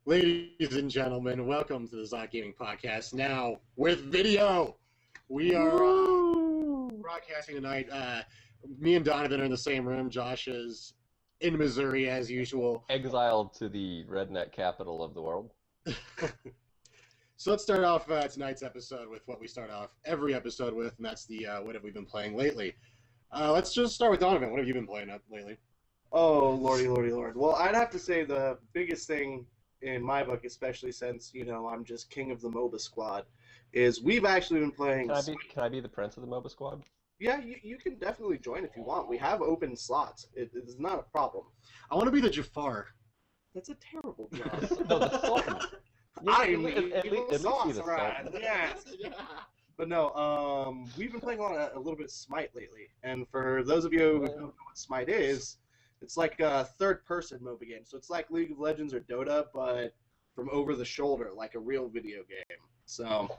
Ladies and gentlemen, welcome to the Zock Gaming Podcast. Now, with video, we are broadcasting tonight. Me and Donovan are in the same room. Josh is in Missouri, as usual. Exiled to the redneck capital of the world. So let's start off tonight's episode with what we start off every episode with, and that's the what have we been playing lately. Let's just start with Donovan. What have you been playing lately? Oh, lordy, lordy, lord. Well, I'd have to say the biggest thing in my book, especially since, I'm just king of the MOBA squad, is we've actually been playing... Can I be the prince of the MOBA squad? Yeah, you can definitely join if you want. We have open slots. It is not a problem. I want to be the Jafar. That's a terrible job. No, the Sultan. I mean, at least be the right. Sultan. Yes. Yeah. But no, we've been playing a little bit of Smite lately. And for those of you who don't know what Smite is, it's like a third-person MOBA game. So it's like League of Legends or Dota, but from over the shoulder, like a real video game. So...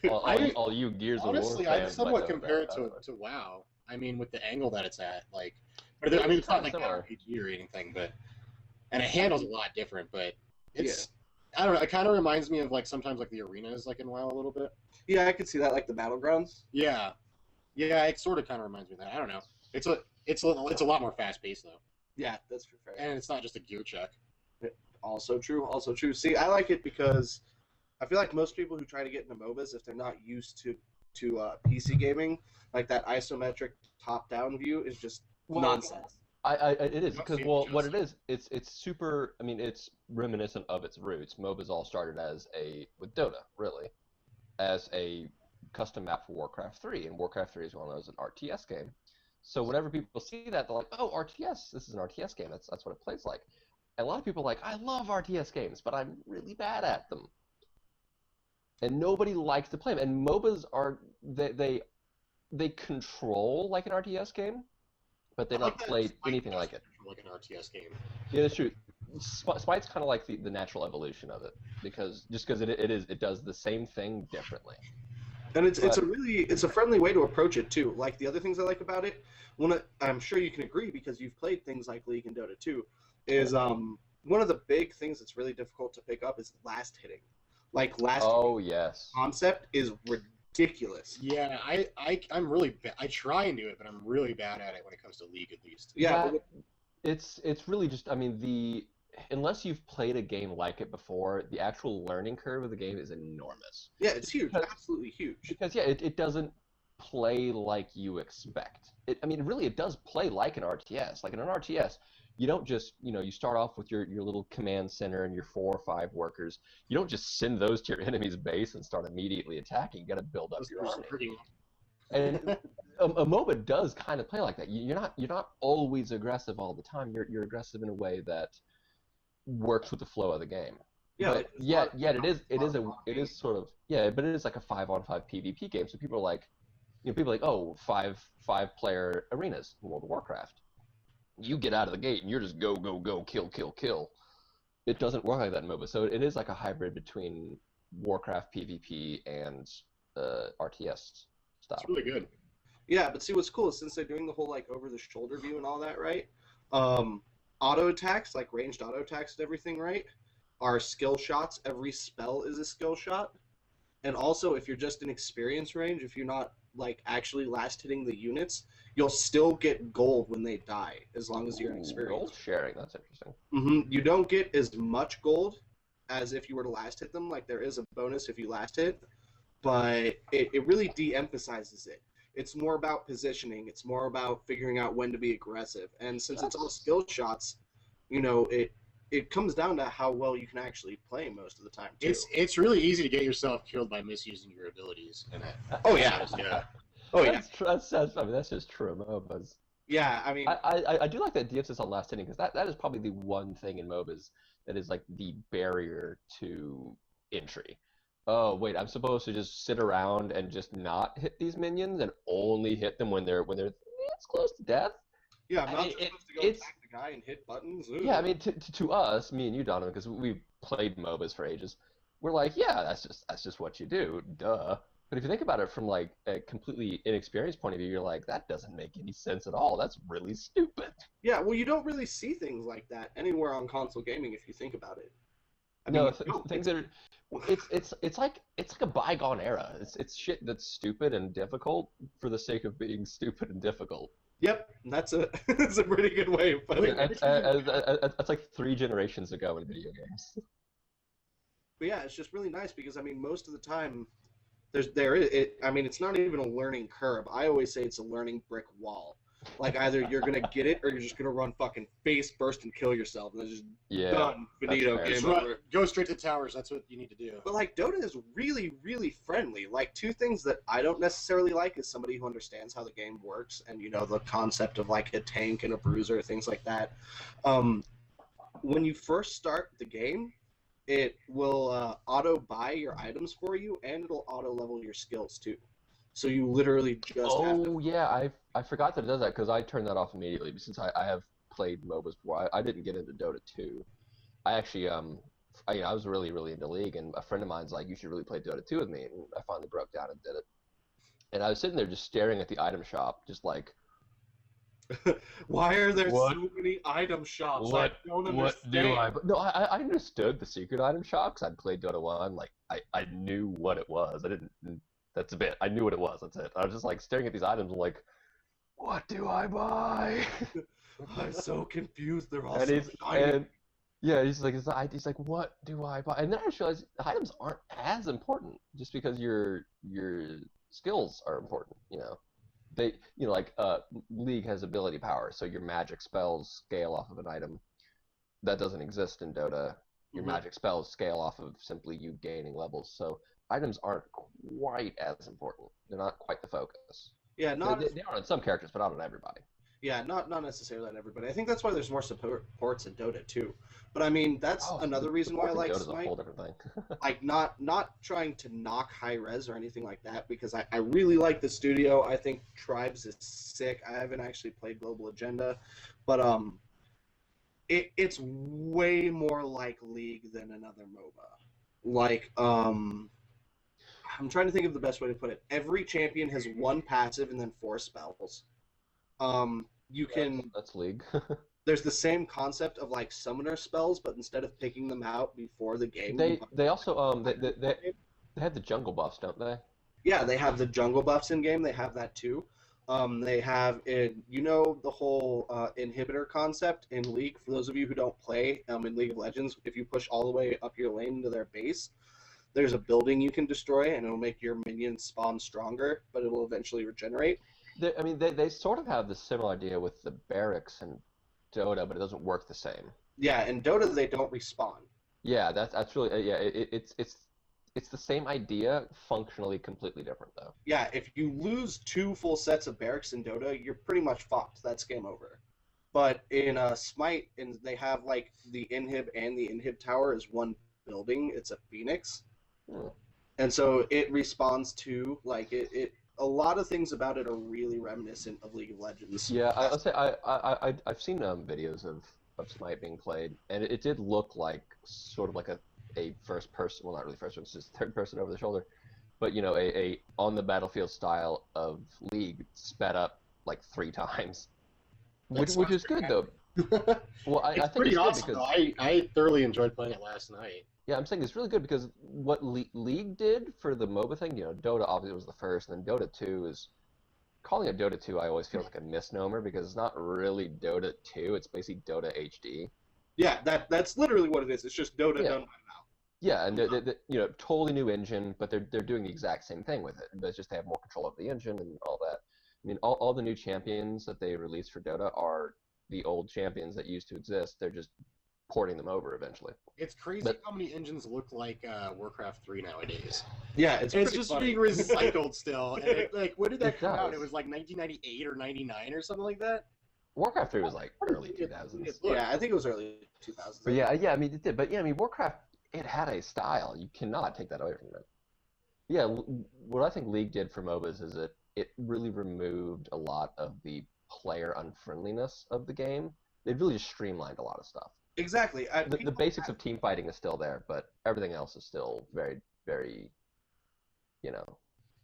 all you Gears of War honestly, fans I somewhat might know compare it about to WoW. I mean, with the angle that it's at, like, it's not like RPG or anything, and it handles a lot different. But it's, I don't know. It kind of reminds me of like sometimes like the arenas, like in WoW a little bit. Yeah, I could see that, like the battlegrounds. Yeah, it sort of kind of reminds me of that. I don't know. It's a lot more fast paced though. Yeah, that's fair. And it's not just a gear check. Also true. Also true. See, I like it because I feel like most people who try to get into MOBAs, if they're not used to PC gaming, like that isometric top-down view is just nonsense. It is because what it is, it's super. I mean, it's reminiscent of its roots. MOBAs all started with Dota, really, as a custom map for Warcraft 3, and Warcraft 3 is well known as an RTS game. So whenever people see that, they're like, "Oh, RTS! This is an RTS game. That's what it plays like." And a lot of people are like, "I love RTS games, but I'm really bad at them." And nobody likes to play them. And MOBAs are they control like an RTS game, but they don't play anything like it. Like an RTS game. Yeah, that's true. Smite's kind of like the natural evolution of it, because it does the same thing differently. And it's a friendly way to approach it too. Like the other things I like about it, I'm sure you can agree because you've played things like League and Dota too, is one of the big things that's really difficult to pick up is last hitting. Like yes. Concept is ridiculous. Yeah, I'm really I try and do it, but I'm really bad at it when it comes to League at least. Yeah, it's really just, I mean, unless you've played a game like it before, the actual learning curve of the game is enormous. Yeah, it's huge, absolutely huge. Because it doesn't play like you expect. It does play like an RTS. Like in an RTS, you don't just, you start off with your little command center and your 4 or 5 workers. You don't just send those to your enemy's base and start immediately attacking. You got to build up your army. And a MOBA does kind of play like that. You're not always aggressive all the time. You're aggressive in a way that works with the flow of the game. Yeah, but yet it is sort of, but it is like a 5-on-5 PvP game. So people are like, oh, five-player arenas in World of Warcraft. You get out of the gate and you're just go, kill, kill, kill. It doesn't work like that in MOBA. So it is like a hybrid between Warcraft PvP and RTS style. It's really good. Yeah, but see what's cool is since they're doing the whole like over-the-shoulder view and all that, right? Auto attacks, like ranged auto attacks and everything, right, are skill shots. Every spell is a skill shot. And also, if you're just in experience range, if you're not like actually last hitting the units, you'll still get gold when they die, as long as you're in experience. Gold sharing, that's interesting. Mm-hmm. You don't get as much gold as if you were to last hit them. Like there is a bonus if you last hit, but it really de-emphasizes it. It's more about positioning. It's more about figuring out when to be aggressive. And since it's all skill shots, it comes down to how well you can actually play most of the time, too. It's really easy to get yourself killed by misusing your abilities. Oh, yeah. Oh, yeah. That's just true. MOBAs. Yeah, I mean... I do like that de-emphasis on last hitting, because that is probably the one thing in MOBAs that is like the barrier to entry. Oh, wait, I'm supposed to just sit around and just not hit these minions and only hit them when they're it's close to death? Yeah, I'm not supposed to go attack the guy and hit buttons. Ooh. Yeah, I mean, to us, me and you, Donovan, because we've played MOBAs for ages, we're like, yeah, that's just what you do, duh. But if you think about it from like a completely inexperienced point of view, you're like, that doesn't make any sense at all. That's really stupid. Yeah, well, you don't really see things like that anywhere on console gaming if you think about it. I No, mean, no, things that are, it's like a bygone era. It's shit that's stupid and difficult for the sake of being stupid and difficult. yep, that's a that's a pretty good way of putting it. That's like 3 generations ago in video games. But yeah, it's just really nice because I mean, most of the time, I mean, it's not even a learning curve. I always say it's a learning brick wall. Like either you're gonna get it or you're just gonna run fucking face first and kill yourself, and it's just done. Finito, fair. game over. Go straight to towers. That's what you need to do. But like Dota is really, really friendly. Like two things that I don't necessarily like is somebody who understands how the game works and the concept of like a tank and a bruiser, things like that. When you first start the game, it will auto buy your items for you, and it'll auto level your skills too. So you literally just have to... Oh yeah, I forgot that it does that because I turned that off immediately since I have played MOBAs before. I didn't get into Dota 2. I actually I was really into League, and a friend of mine's like, you should really play Dota 2 with me, and I finally broke down and did it. And I was sitting there just staring at the item shop, just like, why are there so many item shops? I don't understand. No, I understood the secret item shop because I'd played Dota 1. Like I knew what it was. I didn't. That's a bit. I knew what it was. That's it. I was just like staring at these items, and like, what do I buy? I'm so confused. They're all and so he's shiny. and yeah, he's like, what do I buy? And then I just realized the items aren't as important just because your skills are important. They like League has ability power, so your magic spells scale off of an item that doesn't exist in Dota. Your magic spells scale off of simply you gaining levels. So items aren't quite as important. They're not quite the focus. Yeah, they are on some characters, but not on everybody. Yeah, not necessarily on everybody. I think that's why there's more supports in Dota too. But I mean, that's another reason why I like Dota's Smite. a whole different thing. Like not trying to knock high res or anything like that, because I really like the studio. I think Tribes is sick. I haven't actually played Global Agenda, but it's way more like League than another MOBA. Like I'm trying to think of the best way to put it. Every champion has one passive and then 4 spells. You can. That's League. There's the same concept of like summoner spells, but instead of picking them out before the game, they also they have the jungle buffs, don't they? Yeah, they have the jungle buffs in game. They have that too. They have the whole inhibitor concept in League. For those of you who don't play in League of Legends, if you push all the way up your lane into their base, there's a building you can destroy, and it'll make your minions spawn stronger, but it will eventually regenerate. They sort of have the similar idea with the barracks and Dota, but it doesn't work the same. Yeah, in Dota they don't respawn. Yeah, that's really it's the same idea, functionally completely different though. Yeah, if you lose 2 full sets of barracks in Dota, you're pretty much fucked. That's game over. But in Smite, they have like the inhib and the inhib tower is one building. It's a phoenix, and so it respawns to like it. A lot of things about it are really reminiscent of League of Legends. Yeah, I'll say I've seen videos of Smite being played, and it did look like sort of like a first person, well not really first person, it's just third person over the shoulder, but a on the battlefield style of League sped up like 3 times, which is good though. Well, I think pretty it's awesome. good Though. because I thoroughly enjoyed playing it last night. yeah, I'm saying it's really good because what League did for the MOBA thing, Dota obviously was the first, and then Dota 2 is, calling it Dota 2 I always feel like a misnomer because it's not really Dota 2, it's basically Dota HD. Yeah, that's literally what it is. It's just Dota done by now. Yeah, and they totally new engine, but they're doing the exact same thing with it. But it's just they have more control of the engine and all that. I mean, all the new champions that they released for Dota are the old champions that used to exist. They're just porting them over eventually. It's crazy how many engines look like Warcraft 3 nowadays. Yeah, it's just funny. being recycled still. And like, when did that It come out? does. It was like 1998 or 99 or something like that. Warcraft 3 was like early 2000s. Yeah, I think it was early 2000s. But yeah, I mean it did. But yeah, I mean Warcraft, it had a style. You cannot take that away from it. Yeah, what I think League did for MOBAs is it really removed a lot of the player unfriendliness of the game. They really just streamlined a lot of stuff. Exactly. The basics of team fighting is still there, but everything else is still very, very,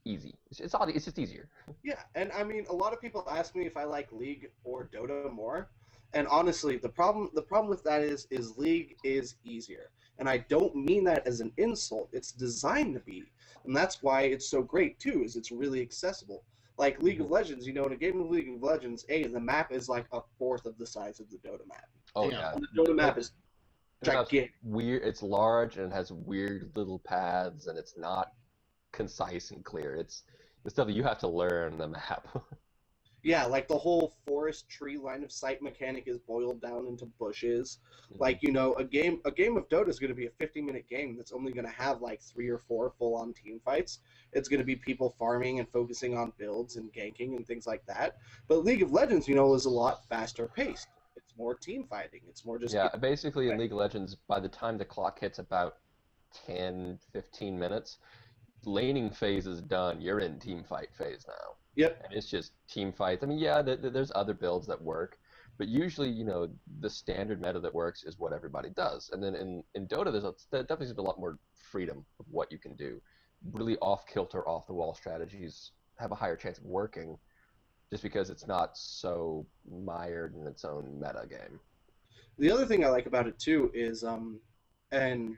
easy. It's just easier. Yeah, and I mean, a lot of people ask me if I like League or Dota more, and honestly, the problem with that is League is easier, and I don't mean that as an insult. It's designed to be, and that's why it's so great too. Is it's really accessible. Like League of Legends, you know, in a game of League of Legends, the map is like a fourth of the size of the Dota map. Oh yeah. And the Dota map is gigantic. Weird. It's large and it has weird little paths, and it's not concise and clear. It's the stuff that you have to learn the map. Yeah, like the whole forest tree line of sight mechanic is boiled down into bushes. Like, you know, a game of Dota is going to be a 50-minute game that's only going to have like 3 or 4 full-on team fights. It's going to be people farming and focusing on builds and ganking and things like that. But League of Legends, you know, is a lot faster paced. It's more team fighting. It's more just basically in League of Legends, by the time the clock hits about 10, 15 minutes, laning phase is done. You're in team fight phase now. Yep. And it's just team fights. I mean, yeah, there's other builds that work, but usually, you know, the standard meta that works is what everybody does. And then in Dota, there definitely a lot more freedom of what you can do. Really off-kilter, off-the-wall strategies have a higher chance of working just because it's not so mired in its own meta game. The other thing I like about it, too, is, and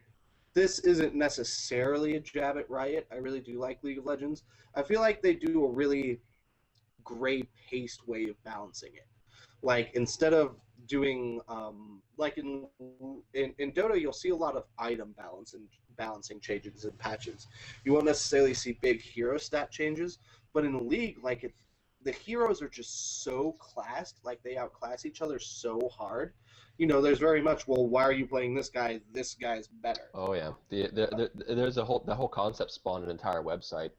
this isn't necessarily a jab at Riot. I really do like League of Legends. I feel like they do a really great paced way of balancing it. Like, instead of doing, like in Dota, you'll see a lot of item balance and balancing changes and patches. You won't necessarily see big hero stat changes, but in League, like, the heroes are just so classed, like they outclass each other so hard. You know, there's very much, well, why are you playing this guy? This guy's better. Oh yeah, there's the whole concept spawned an entire website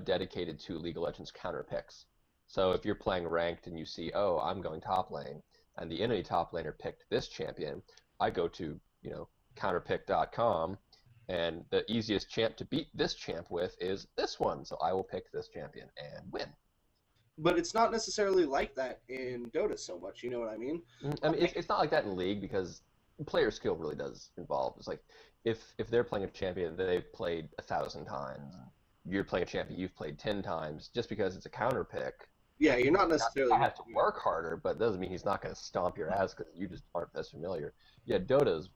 dedicated to League of Legends counter picks. So if you're playing ranked and you see, oh, I'm going top lane, and the enemy top laner picked this champion, I go to, you know, counterpick.com, and the easiest champ to beat this champ with is this one, so I will pick this champion and win. But it's not necessarily like that in Dota so much, you know what I mean? I mean, it's not like that in League because player skill really does involve. It's like if they're playing a champion that they've played 1,000 times, you're playing a champion you've played 10 times, just because it's a counter pick. Yeah, you're not necessarily... You have to work harder, but it doesn't mean he's not going to stomp your ass because you just aren't as familiar. Yeah, Dota's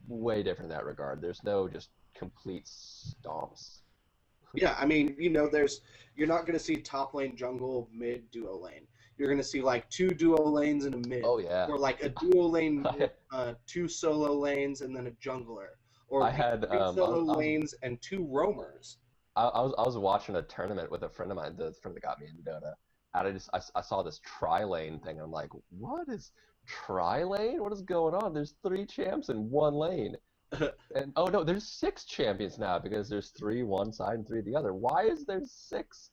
way different in that regard. There's no just complete stomps. Yeah, I mean, you know, you're not going to see top lane jungle, mid, duo lane. You're going to see like 2 duo lanes and a mid. Oh, yeah. Or like a duo lane, 2 solo lanes, and then a jungler. Or 3 solo lanes and 2 roamers. I was watching a tournament with a friend of mine, the friend that got me into Dota, and I saw this tri-lane thing. I'm like, what is tri-lane? What is going on? There's 3 champs in 1 lane. And oh no, there's 6 champions now because there's 3 one side and 3 the other. Why is there 6?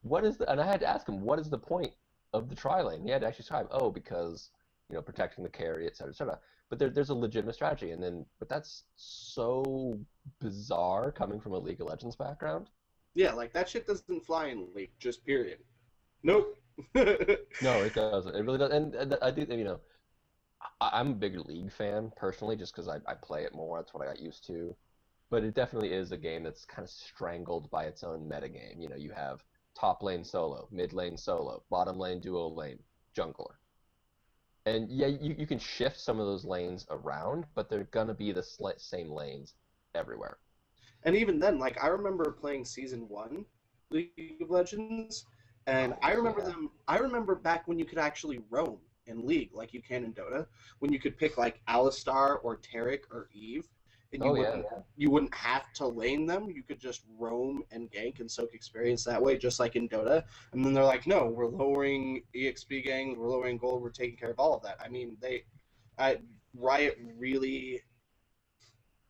What is and I had to ask him, what is the point of the tri-lane? He had to actually describe, oh, because, you know, protecting the carry, etc., etc. But there's a legitimate strategy, but that's so bizarre coming from a League of Legends background. Yeah, like that shit doesn't fly in League, just period. Nope. No, it doesn't. It really doesn't. And I do, you know, I'm a big League fan, personally, just because I play it more. That's what I got used to. But it definitely is a game that's kind of strangled by its own metagame. You know, you have top lane solo, mid lane solo, bottom lane duo lane, jungler. And yeah, you can shift some of those lanes around, but they're going to be the same lanes everywhere. And even then, like, I remember playing Season 1 League of Legends, and I remember back when you could actually roam in League, like you can in Dota, when you could pick like Alistar or Taric or Eve, and you wouldn't have to lane them. You could just roam and gank and soak experience that way, just like in Dota. And then they're like, no, we're lowering EXP gangs, we're lowering gold, we're taking care of all of that. I mean, Riot really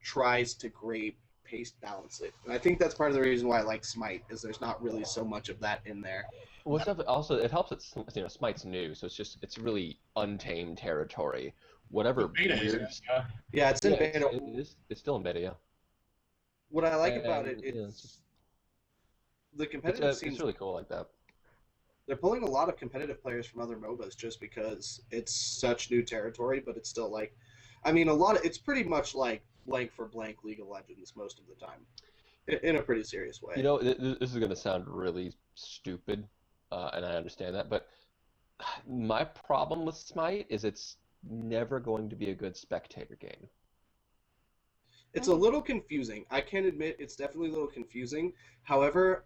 tries to great pace balance it, and I think that's part of the reason why I like Smite, is there's not really so much of that in there. Well, also it helps that, you know, Smite's new, so it's really untamed territory. Whatever weird... Yeah, it's in beta. It's still in beta, yeah. What I like about it is the competitive scene. It's really cool like that. They're pulling a lot of competitive players from other MOBAs just because it's such new territory, but it's still like, I mean, it's pretty much like blank for blank League of Legends most of the time. in a pretty serious way. You know, this is going to sound really stupid, and I understand that, but my problem with Smite is it's never going to be a good spectator game. It's a little confusing. I can admit it's definitely a little confusing. However,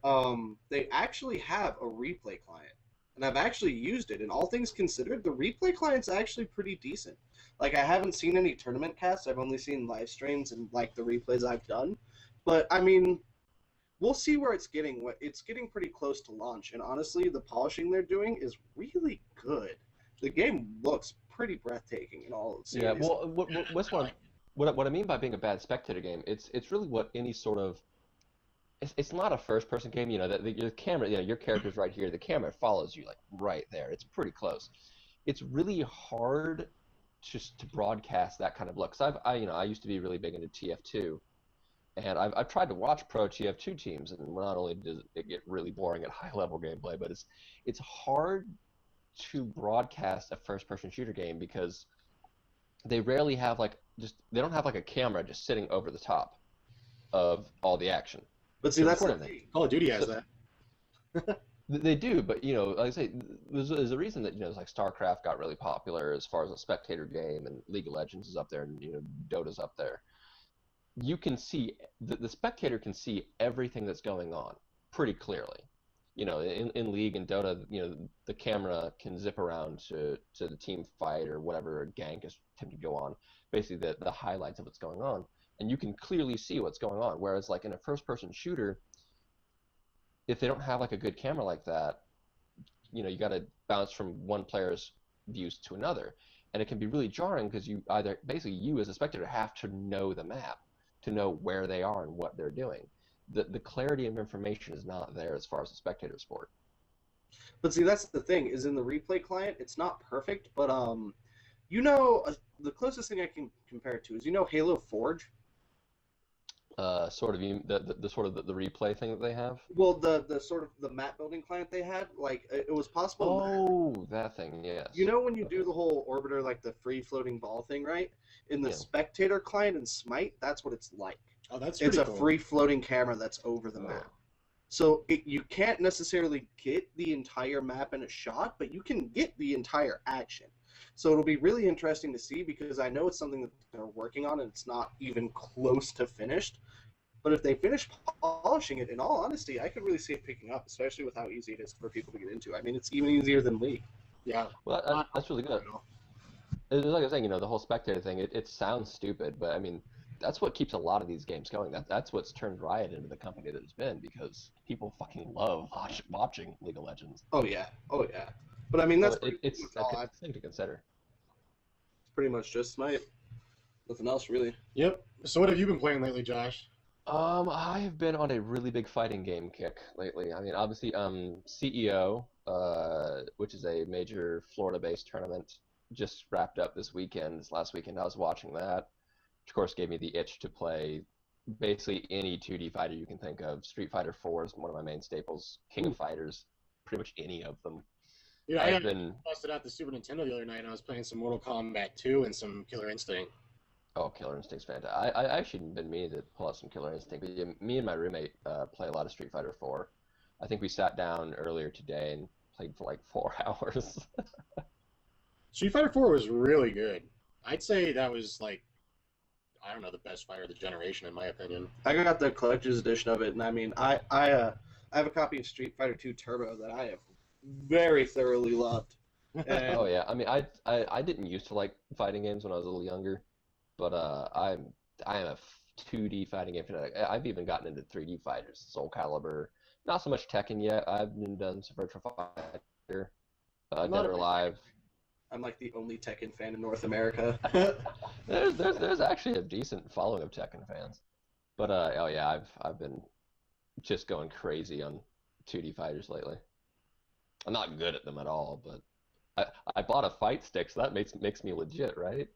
they actually have a replay client, and I've actually used it. And all things considered, the replay client's actually pretty decent. Like, I haven't seen any tournament casts. I've only seen live streams and like the replays I've done. But I mean, we'll see where it's getting. It's getting pretty close to launch, and honestly, the polishing they're doing is really good. The game looks pretty breathtaking in all Yeah, seriousness. well, what I mean by being a bad spectator game, it's really what any sort of it's not a first person game, you know, that your camera, you know, your character's right here, the camera follows you like right there. It's pretty close. It's really hard just to broadcast that kind of look. 'Cause I used to be really big into TF2, and I've tried to watch pro TF2 teams, and not only does it get really boring at high level gameplay, but it's hard to broadcast a first person shooter game because they rarely have they don't have like a camera just sitting over the top of all the action. But see, to that's record the everything. thing. Call of Duty has that. They do, but you know, like I say, there's a reason that, you know, it's like StarCraft got really popular as far as a spectator game, and League of Legends is up there, and, you know, Dota's up there. You can see the spectator can see everything that's going on pretty clearly. You know, in League and Dota, you know, the camera can zip around to the team fight or whatever gank is attempting to go on, basically the highlights of what's going on, and you can clearly see what's going on. Whereas like in a first-person shooter, if they don't have like a good camera like that, you know, you got to bounce from one player's views to another, and it can be really jarring because you as a spectator have to know the map to know where they are and what they're doing. The clarity of information is not there as far as the spectator sport. But see, that's the thing, is in the replay client, it's not perfect, but you know, the closest thing I can compare it to is, you know, Halo Forge? Sort of the sort of the replay thing that they have. Well, the sort of the map building client they had, like, it was possible. Oh, that thing, yes. You know when you do the whole orbiter, like the free floating ball thing, right? In the spectator client in Smite, that's what it's like. Oh, that's It's a cool. free floating camera that's over the map. So you can't necessarily get the entire map in a shot, but you can get the entire action. So it'll be really interesting to see, because I know it's something that they're working on and it's not even close to finished. But if they finish polishing it, in all honesty, I could really see it picking up, especially with how easy it is for people to get into. I mean, it's even easier than League. Yeah. Well, that's really good. It's like I was saying, you know, the whole spectator thing, it sounds stupid, but I mean, that's what keeps a lot of these games going. That's what's turned Riot into the company that it's been, because people fucking love watching League of Legends. Oh yeah, But I mean, that's it's a thing to consider. It's pretty much just Smite. Nothing else really. Yep. So what have you been playing lately, Josh? I have been on a really big fighting game kick lately. I mean, obviously, CEO, which is a major Florida-based tournament, just wrapped up this last weekend. I was watching that, which of course gave me the itch to play basically any 2D fighter you can think of. Street Fighter 4 is one of my main staples. King of Fighters, pretty much any of them. Yeah, I busted out the Super Nintendo the other night, and I was playing some Mortal Kombat 2 and some Killer Instinct. Oh, Killer Instinct's fantastic. I actually been meaning to pull out some Killer Instinct. But yeah, me and my roommate play a lot of Street Fighter 4. I think we sat down earlier today and played for like 4 hours. Street Fighter 4 was really good. I'd say that was like, I don't know, the best fighter of the generation, in my opinion. I got the collector's edition of it, and I mean, I have a copy of Street Fighter 2 Turbo that I have very thoroughly loved. And Oh yeah, I mean, I didn't used to like fighting games when I was a little younger, but I am a 2D fighting game fanatic. I've even gotten into 3D fighters, Soul Calibur. Not so much Tekken yet. I've been done some Virtual Fighter, Dead or Alive. I'm like the only Tekken fan in North America. There's actually a decent following of Tekken fans, but oh yeah, I've been just going crazy on 2D fighters lately. I'm not good at them at all, but I bought a fight stick, so that makes me legit, right?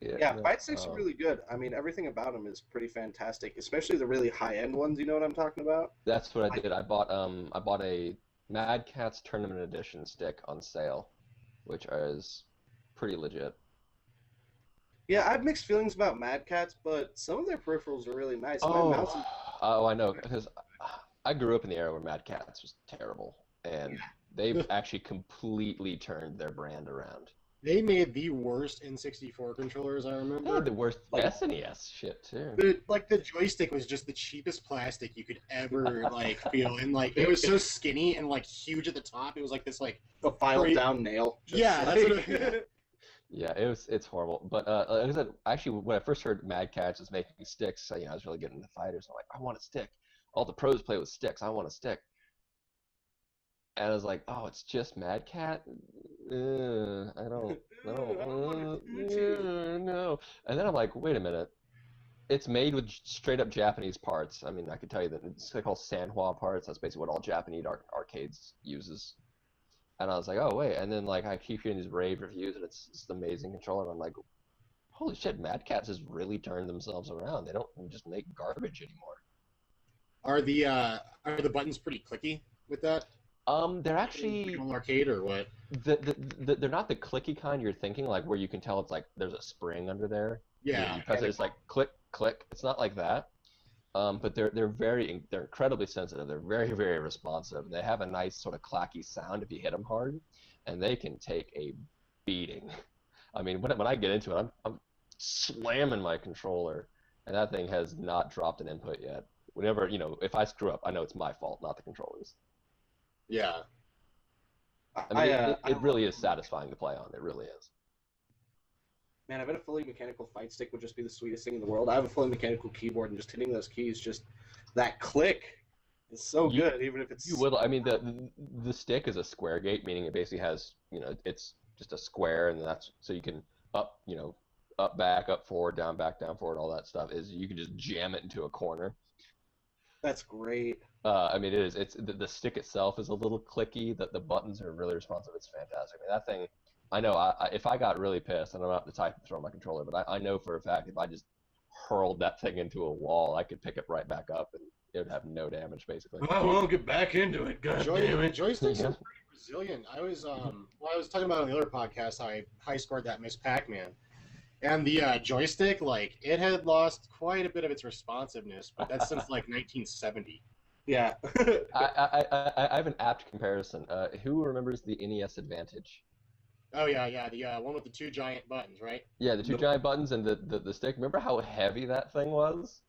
Yeah, fight sticks are really good. I mean, everything about them is pretty fantastic, especially the really high-end ones. You know what I'm talking about? That's what I did. I bought a Mad Catz Tournament Edition stick on sale, which is pretty legit. Yeah, I have mixed feelings about Mad Catz, but some of their peripherals are really nice. Oh, Oh, I know, because I grew up in the era where Mad Catz was terrible, and they've actually completely turned their brand around. They made the worst N64 controllers I They had remember. the worst Like- SNES shit too. The joystick was just the cheapest plastic you could ever feel, and it was so skinny and huge at the top. It was like this The file down nail. Yeah, that's what it, Yeah, it's horrible. But like I said, actually, when I first heard Mad Catz was making sticks, I was really getting into fighters. I'm like, I want a stick. All the pros play with sticks. I want a stick. And I was like, oh, it's just Mad Cat? I don't no. And then I'm like, wait a minute. It's made with straight up Japanese parts. I mean, I could tell you that it's called Sanhua parts. That's basically what all Japanese arcades uses. And I was like, oh, wait. And then I keep hearing these rave reviews, and it's an amazing controller. And I'm like, holy shit, Mad Catz has really turned themselves around. They don't just make garbage anymore. Are the buttons pretty clicky with that? They're actually arcade or what? They're not the clicky kind you're thinking, where you can tell it's there's a spring under there. Yeah. You press it, it's click click. It's not like that. But they're incredibly sensitive. They're very, very responsive. They have a nice sort of clacky sound if you hit them hard, and they can take a beating. I mean, when I get into it, I'm slamming my controller, and that thing has not dropped an input yet. Whenever, if I screw up, I know it's my fault, not the controller's. Yeah. I mean, it really is satisfying to play on. It really is. Man, I bet a fully mechanical fight stick would just be the sweetest thing in the world. I have a fully mechanical keyboard, and just hitting those keys, just that click is so good, even if it's... You will. I mean, the stick is a square gate, meaning it basically has, it's just a square, and that's so you can up, up, back, up, forward, down, back, down, forward, all that stuff is you can just jam it into a corner. That's great. I mean, it is. It's the stick itself is a little clicky. The buttons are really responsive. It's fantastic. I mean, that thing. I know. If I got really pissed, and I'm not the type to throw my controller, but I know for a fact if I just hurled that thing into a wall, I could pick it right back up, and it would have no damage, basically. I won't get back into it. God damn it. Joysticks are pretty resilient. I was talking about on the other podcast how I high scored that Miss Pac-Man. And the joystick, it had lost quite a bit of its responsiveness, but that's since 1970. Yeah. I have an apt comparison. Who remembers the NES Advantage? Oh yeah, the one with the two giant buttons, right? Yeah, the two giant buttons and the stick. Remember how heavy that thing was?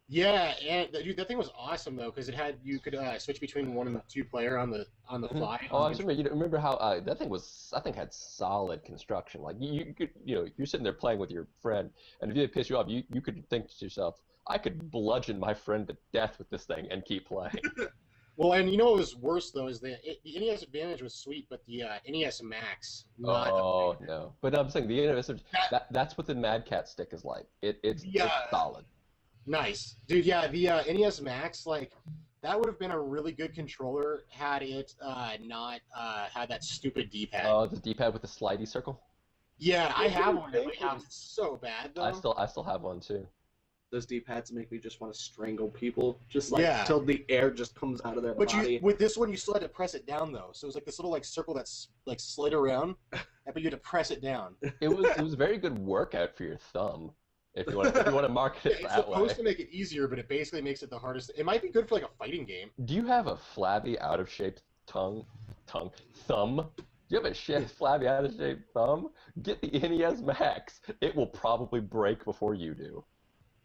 Yeah, and dude, that thing was awesome though, because you could switch between one and two player on the fly. Oh, I remember. You remember how that thing was? I think had solid construction. You could, you're sitting there playing with your friend, and if it pissed you off, you could think to yourself, I could bludgeon my friend to death with this thing and keep playing. Well, and you know what was worse though is the NES Advantage was sweet, but the NES Max. Oh no! But I'm saying the NES that's what the Mad Catz stick is like. It's solid. Nice, dude. Yeah, the NES Max, that would have been a really good controller had it not had that stupid D-pad. Oh, the D-pad with the slidey circle. Yeah, I have one in my house. It's so bad though. I still have one too. Those D-pads make me just want to strangle people, just till the air just comes out of their body. But with this one, you still had to press it down though. So it was this little circle that's slid around, but you had to press it down. It was a very good workout for your thumb. If you want to market it that way. It's supposed to make it easier, but it basically makes it the hardest. It might be good for a fighting game. Do you have a flabby, out of shape thumb? Do you have a flabby, out of shape thumb? Get the NES Max. It will probably break before you do.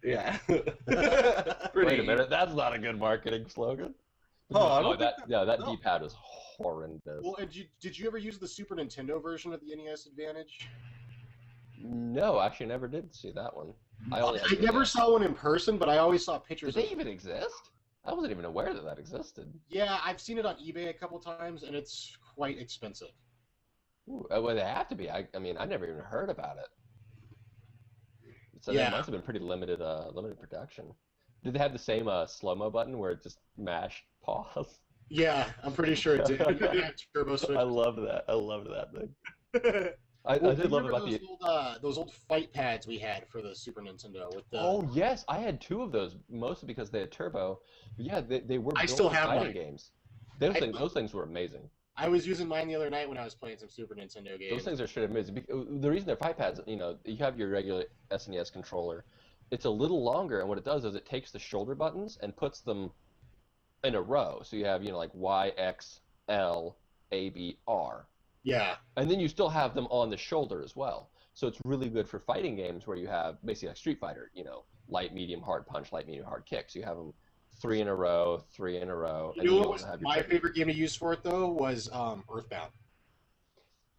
Yeah. Wait a minute, that's not a good marketing slogan. That D-pad is horrendous. Well, and did you ever use the Super Nintendo version of the NES Advantage? No, actually, never did see that one. I never saw one in person, but I always saw pictures. Did they even exist? I wasn't even aware that existed. Yeah, I've seen it on eBay a couple times, and it's quite expensive. Ooh, well, they have to be. I mean, I never even heard about it. So that must have been pretty limited production. Did they have the same slow-mo button where it just mashed pause? Yeah, I'm pretty sure it did. Turbo switch. I loved that thing. I did love about those old fight pads we had for the Super Nintendo. Oh yes, I had two of those, mostly because they had turbo. But yeah, they were. I still have fighting games. Those things were amazing. I was using mine the other night when I was playing some Super Nintendo games. Those things are straight amazing. The reason they're fight pads, you have your regular SNES controller, it's a little longer, and what it does is it takes the shoulder buttons and puts them in a row. So you have, you know, like Y, X, L, A, B, R. Yeah. And then you still have them on the shoulder as well. So it's really good for fighting games where you have basically like Street Fighter, you know, light, medium, hard punch, light, medium, hard kick. So you have them 3 in a row, 3 in a row. You know what was my favorite game to use for it though was Earthbound.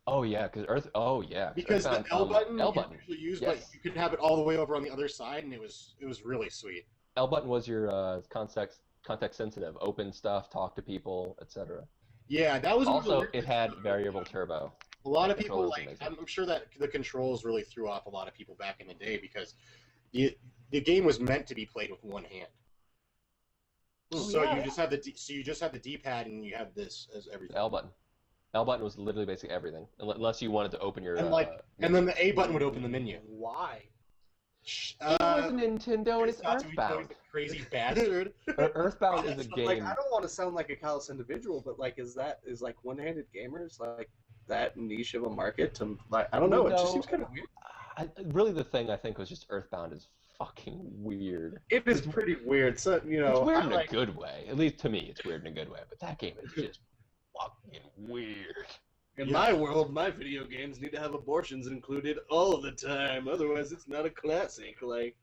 Oh yeah, because the L button L you button. usually use, Yes. but you could have it all the way over on the other side, and it was really sweet. L button was your context sensitive, open stuff, talk to people, etc. Yeah, that was Also it had variable turbo. A lot of people like. I'm sure that the controls really threw off a lot of people back in the day because the game was meant to be played with one hand. So you just have the D-pad and you have this as everything. L button. L button was literally basically everything, unless you wanted to open your. And then the A button would open the menu. Why? It was Nintendo and it's Earthbound. Crazy bastard. Earthbound is a game. Like, I don't want to sound like a callous individual, but like, is like one-handed gamers like that niche of a market? To like, I don't know. It just seems kind of weird. Really, the thing I think was just Earthbound is fucking weird. It is pretty weird. So you know, it's weird in a good way. At least to me, it's weird in a good way. But that game is just fucking weird. In my world, my video games need to have abortions included all the time. Otherwise, it's not a classic. Like,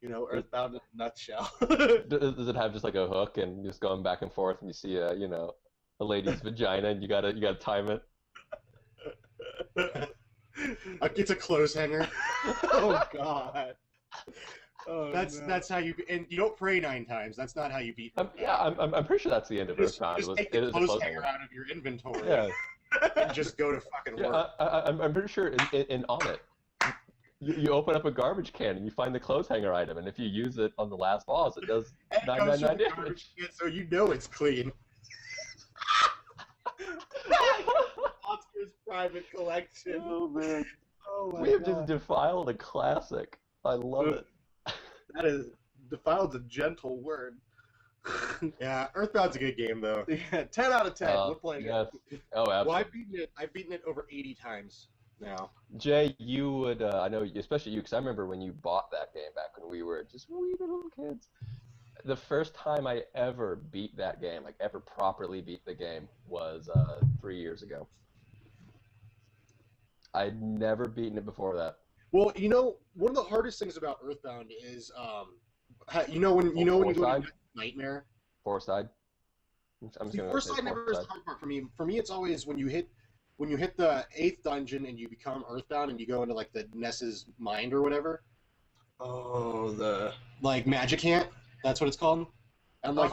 you know, Earthbound in a nutshell. Does it have just like a hook and just going back and forth, and you see a a lady's vagina, and you gotta time it? It's a clothes hanger. Oh God. Oh, that's how you, and you don't pray 9 times. That's not how you beat. I'm pretty sure that's the end of Earthbound. Just take the clothes hanger out of your inventory. Yeah. And just go to fucking work. I'm pretty sure in on it, you open up a garbage can and you find the clothes hanger item, and if you use it on the last boss, it does 999 damage. So you know it's clean. Oscar's private collection. Oh man. Oh my We have God. just defiled a classic. I love it. That is defiled's a gentle word. Yeah, Earthbound's a good game though. Yeah, 10 out of 10. We're playing yes. it. Oh, absolutely. Well, I've beaten it over 80 times now. Jay, you would, I know, especially you, because I remember when you bought that game back when we were just wee little kids. The first time I ever beat that game, like ever properly beat the game, was 3 years ago. I'd never beaten it before that. Well, you know, one of the hardest things about Earthbound is, when you go into Nightmare. Forest side. Forest side never is the hard part for me. For me, it's always when you hit the 8th dungeon and you become Earthbound and you go into like the Ness's mind or whatever. Oh, the like Magic Hand. That's what it's called. And like,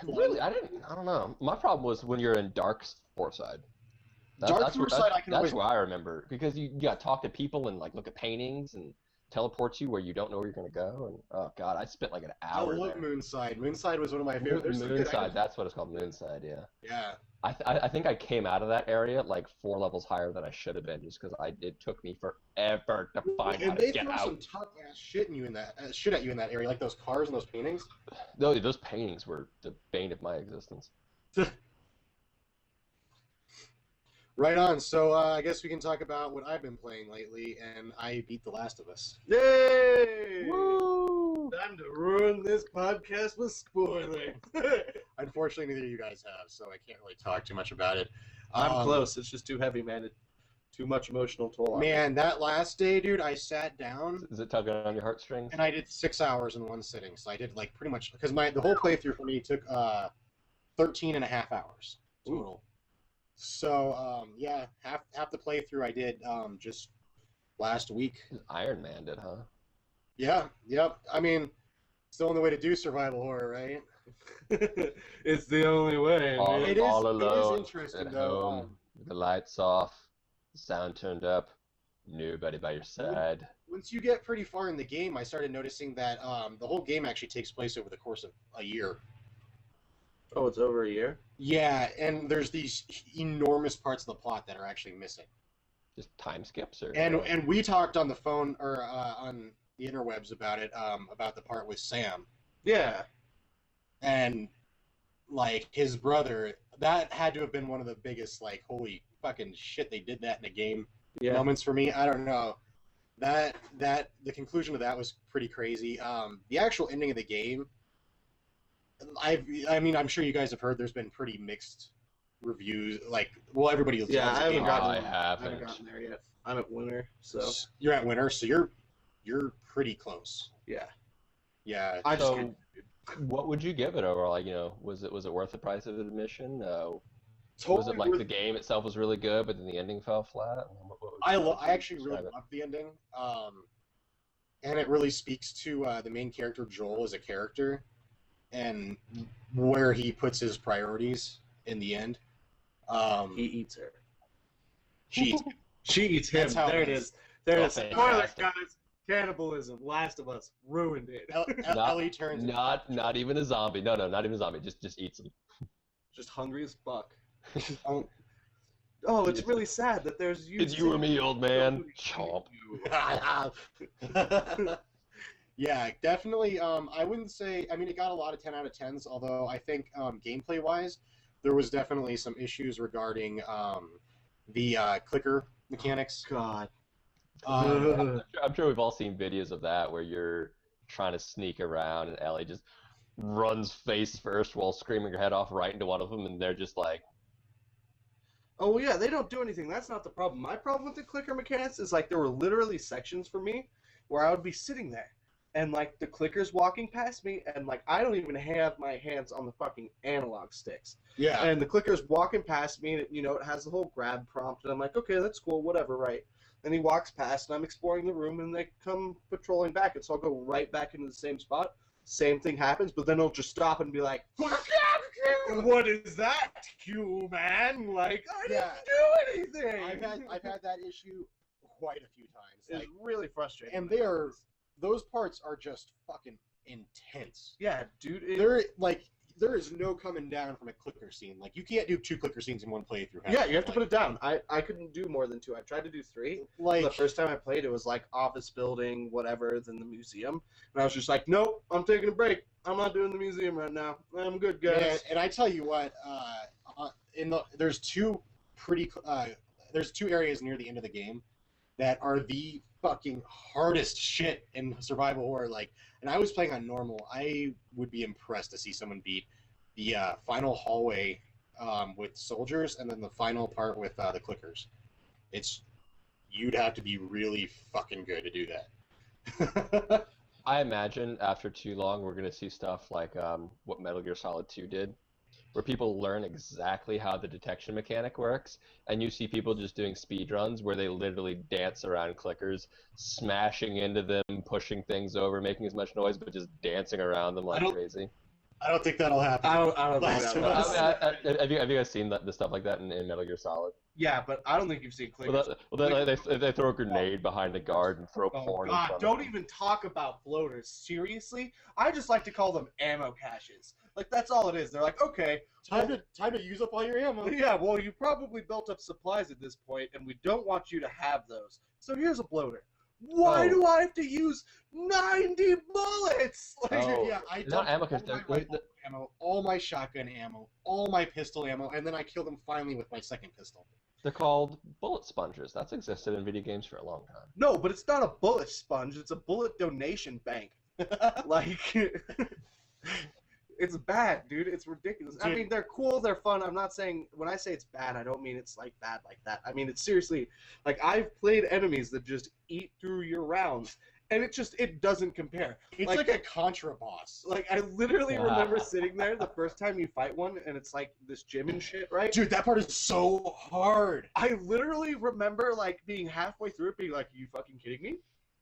really? I don't know. My problem was when you're in Dark Forest side. That's where I remember, because you got to talk to people and like look at paintings and teleports you where you don't know where you're going to go. And oh god, I spent like an hour there. I love Moonside. Moonside was one of my favorites. Moonside, that's what it's called, Moonside, yeah. Yeah. I think I came out of that area like 4 levels higher than I should have been, just because it took me forever to find how to get out. And they threw some tough ass shit at you in that area, like those cars and those paintings. Those paintings were the bane of my existence. Right on. So I guess we can talk about what I've been playing lately, and I beat The Last of Us. Yay! Woo! Time to ruin this podcast with spoilers. Unfortunately, neither of you guys have, so I can't really talk too much about it. I'm close. It's just too heavy, man. Too much emotional toll. Man, that last day, dude, I sat down. Is it tugging on your heartstrings? And I did 6 hours in one sitting. So I did like pretty much, because the whole playthrough for me took 13 and a half hours total. Ooh. So yeah, half the playthrough I did just last week. Iron Man did, huh? Yeah, yep. I mean, it's the only way to do survival horror, right? It's the only way. It alone, is interesting at though. Home, the lights off, the sound turned up, nobody by your side. Once you get pretty far in the game, I started noticing that the whole game actually takes place over the course of a year. Oh, it's over a year? Yeah, and there's these enormous parts of the plot that are actually missing. Just time skips, or and we talked on the phone or on the interwebs about it, about the part with Sam. Yeah. And like his brother, that had to have been one of the biggest like holy fucking shit they did that in a game moments for me. I don't know. the conclusion of that was pretty crazy. The actual ending of the game, I mean, I'm sure you guys have heard there's been pretty mixed reviews. Like, well, everybody loves Yeah, I the game. haven't I gotten there yet. I'm at winter, so You're at winter, so you're pretty close. yeah. Yeah. I just So, what would you give it overall? Like, was it worth the price of admission? Was it like the game itself was really good, but then the ending fell flat? I actually really loved the ending, and it really speaks to the main character Joel as a character, and where he puts his priorities in the end. He eats her. She eats him. There it is. There it is. Spoiler, Fantastic. guys. Cannibalism. Last of Us ruined it. Ellie turns. Not even a zombie. No, not even a zombie. Just eats him. Just hungry as fuck. Oh, it's really sad that there's you. It's you and me, old man. Chomp. Yeah, definitely. I wouldn't say. I mean, it got a lot of 10 out of 10s. Although I think gameplay-wise, there was definitely some issues regarding the clicker mechanics. God. I'm sure we've all seen videos of that where you're trying to sneak around and Ellie just runs face first while screaming her head off right into one of them, and they're just like, Oh yeah, they don't do anything. That's not the problem. My problem with the clicker mechanics is like there were literally sections for me where I would be sitting there and like the clicker's walking past me and like I don't even have my hands on the fucking analog sticks. Yeah. And the clicker's walking past me and it has the whole grab prompt and I'm like, okay, that's cool, whatever, right? And he walks past and I'm exploring the room and they come patrolling back and so I'll go right back into the same spot. Same thing happens, but then he'll just stop and be like, what is that, you man? Like, I didn't do anything. I've had that issue quite a few times. It's Like, really frustrating. and those parts are just fucking intense. Yeah, dude. There is no coming down from a clicker scene. Like, you can't do 2 clicker scenes in one playthrough. Yeah, you have to put it down. I couldn't do more than 2. I tried to do 3. Like, the first time I played, it was like office building, whatever, then the museum. And I was just like, nope, I'm taking a break. I'm not doing the museum right now. I'm good, guys. and I tell you what, there's 2 areas near the end of the game that are the fucking hardest shit in survival horror. Like, and I was playing on normal. I would be impressed to see someone beat the final hallway with soldiers, and then the final part with the clickers. You'd have to be really fucking good to do that. I imagine after too long we're going to see stuff like what Metal Gear Solid 2 did, where people learn exactly how the detection mechanic works, and you see people just doing speed runs where they literally dance around clickers, smashing into them, pushing things over, making as much noise, but just dancing around them like crazy. I don't think that'll happen. I don't think that'll Have you guys seen the stuff like that in Metal Gear Solid? Yeah, but I don't think you've seen clickers. They throw a grenade behind the guard and throw porn in front of don't them. even talk about bloaters. Seriously? I just like to call them ammo caches. Like, that's all it is. They're like, okay. Time to use up all your ammo. Yeah, well, you probably built up supplies at this point, and we don't want you to have those. So here's a bloater. Why do I have to use 90 bullets? Like, Yeah, I It's not dumped ammo, 'cause all my rifle ammo, all my shotgun ammo, all my pistol ammo, and then I killed him finally with my second pistol. They're called bullet sponges. That's existed in video games for a long time. No, but it's not a bullet sponge. It's a bullet donation bank. Like, it's bad, dude. It's ridiculous. I mean, they're cool. They're fun. I'm not saying, when I say it's bad, I don't mean it's like bad like that. I mean, it's seriously, like, I've played enemies that just eat through your rounds, and it doesn't compare. It's like a Contra boss. Like, I literally remember sitting there the first time you fight one, and it's like this gym and shit, right? Dude, that part is so hard. I literally remember, like, being halfway through it, being like, are you fucking kidding me?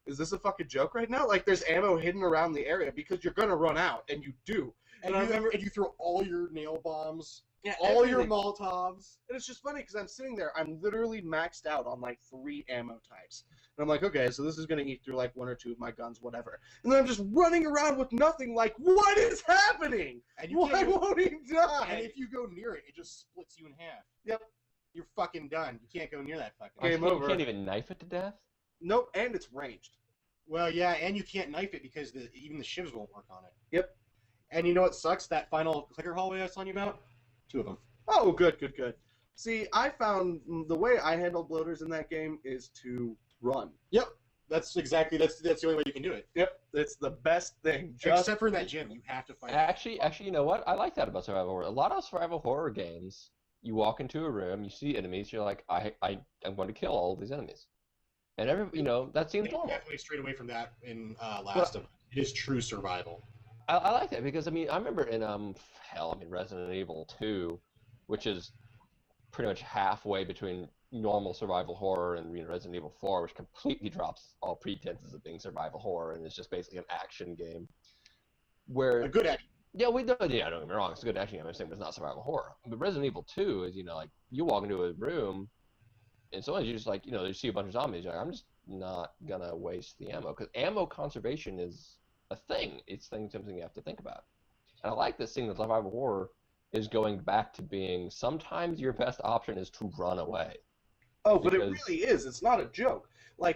Is this a fucking joke right now? Like, there's ammo hidden around the area because you're gonna run out, and you do. And you throw all your nail bombs, Yeah, all your everything. Molotovs. And it's just funny because I'm sitting there, I'm literally maxed out on like 3 ammo types. And I'm like, okay, so this is going to eat through like 1 or 2 of my guns, whatever. And then I'm just running around with nothing, like, what is happening? And you Why can't go, won't he die? and if you go near it, it just splits you in half. Yep. You're fucking done. You can't go near that fucking Game You over. can't even knife it to death? Nope, and it's ranged. Well, yeah, and you can't knife it because even the shivs won't work on it. Yep. And you know what sucks? That final clicker hallway I was telling you about? 2 of them. Oh, good. See, I found the way I handle bloaters in that game is to run. Yep. That's the only way you can do it. Yep, it's the best thing. Except for that gym, you have to fight. Actually, you know what? I like that about survival horror. A lot of survival horror games, you walk into a room, you see enemies, you're like, I'm going to kill all of these enemies, and that seems normal. Definitely strayed away from that in Last of Us. It is true survival. I like that because I remember in Resident Evil 2, which is pretty much halfway between normal survival horror and Resident Evil 4, which completely drops all pretenses of being survival horror and is just basically an action game. Where a good action. Yeah, don't get me wrong, it's a good action game. I'm saying it's not survival horror. But Resident Evil 2 is, like you walk into a room and sometimes you just you see a bunch of zombies. You're like, I'm just not gonna waste the ammo because ammo conservation is a thing. It's something you have to think about. And I like this thing that survival horror is going back to being sometimes your best option is to run away. Oh, but it really is. It's not a joke. When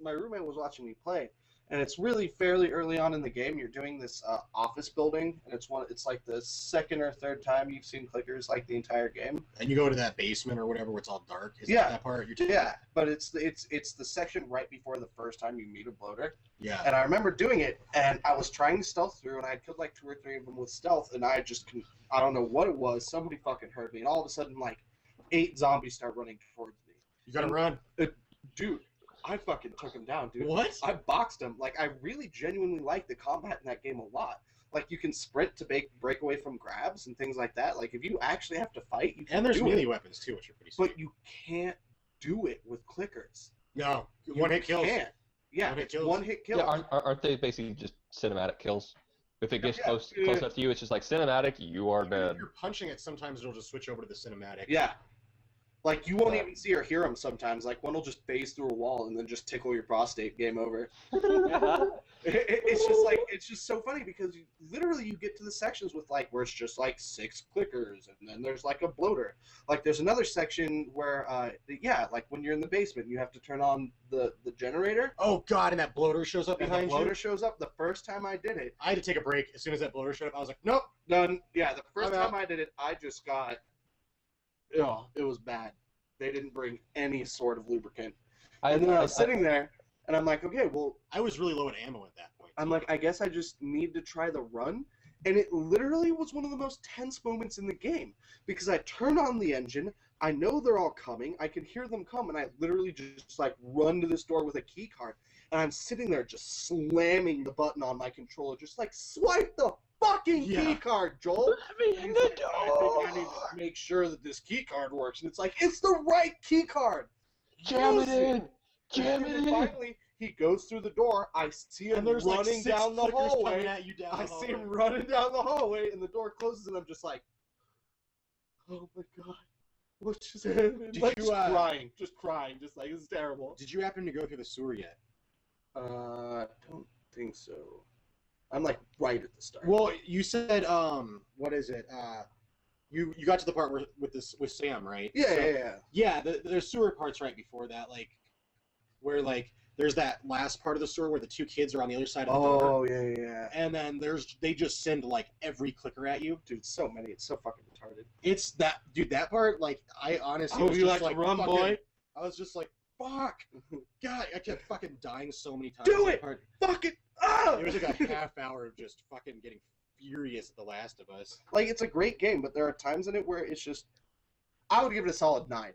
my roommate was watching me play, and it's really fairly early on in the game. You're doing this office building, and it's like the second or third time you've seen clickers the entire game. And you go to that basement or whatever where it's all dark. Is that part you're talking about? But it's the section right before the first time you meet a bloater. Yeah. And I remember doing it, and I was trying to stealth through, and I had killed 2 or 3 of them with stealth, and I don't know what it was. Somebody fucking heard me, and all of a sudden 8 zombies start running towards me. You gotta run. Dude, I fucking took him down, dude. What? I boxed him. I really genuinely like the combat in that game a lot. You can sprint to break away from grabs and things like that. If you actually have to fight, you can And there's do melee it. weapons too, which are pretty sweet. But you can't do it with clickers. No. You One-hit kills. Can't. Yeah, One-hit it's kills. one-hit kills. Yeah, aren't they basically just cinematic kills? If it gets close enough to you, it's just cinematic, you are dead. If you're punching it, sometimes it'll just switch over to the cinematic. Yeah. You won't even see or hear them sometimes. One will just phase through a wall and then just tickle your prostate. Game over. It's just so funny because you get to the sections with where it's just 6 clickers and then there's a bloater. There's another section where when you're in the basement you have to turn on the generator. Oh god, and that bloater shows up behind you. The bloater shows up. The first time I did it, I had to take a break as soon as that bloater showed up. I was like, nope, done. Yeah, the first time I did it, I just got. Oh, it was bad. They didn't bring any sort of lubricant. And then I was sitting there, and I'm like, okay, well... I was really low in ammo at that point. I'm like, I guess I just need to try the run. And it literally was one of the most tense moments in the game. Because I turn on the engine, I know they're all coming, I can hear them come, and I literally just, run to this door with a key card. And I'm sitting there just slamming the button on my controller, just swipe the fucking key card, Joel. Let me in the door. I need to make sure that this key card works. And it's it's the right key card. Jam it in. Jam it in. Finally, he goes through the door. I see him running down the hallway. I see him running down the hallway, and the door closes, and I'm just like, oh my god. What just happened? Just crying. This is terrible. Did you happen to go through the sewer yet? I don't think so. I'm right at the start. Well, you said what is it? You got to the part with Sam, right? Yeah. Yeah, there's sewer parts right before that, where there's that last part of the sewer where the 2 kids are on the other side of the door. Oh yeah. And then they just send every clicker at you. Dude, so many. It's so fucking retarded. It's that part. I honestly was just run, boy. I was just like, fuck. God, I kept fucking dying so many times. Do it. Fuck it. Ah! It was a half hour of just fucking getting furious at The Last of Us. It's a great game, but there are times in it where it's just... I would give it a solid 9.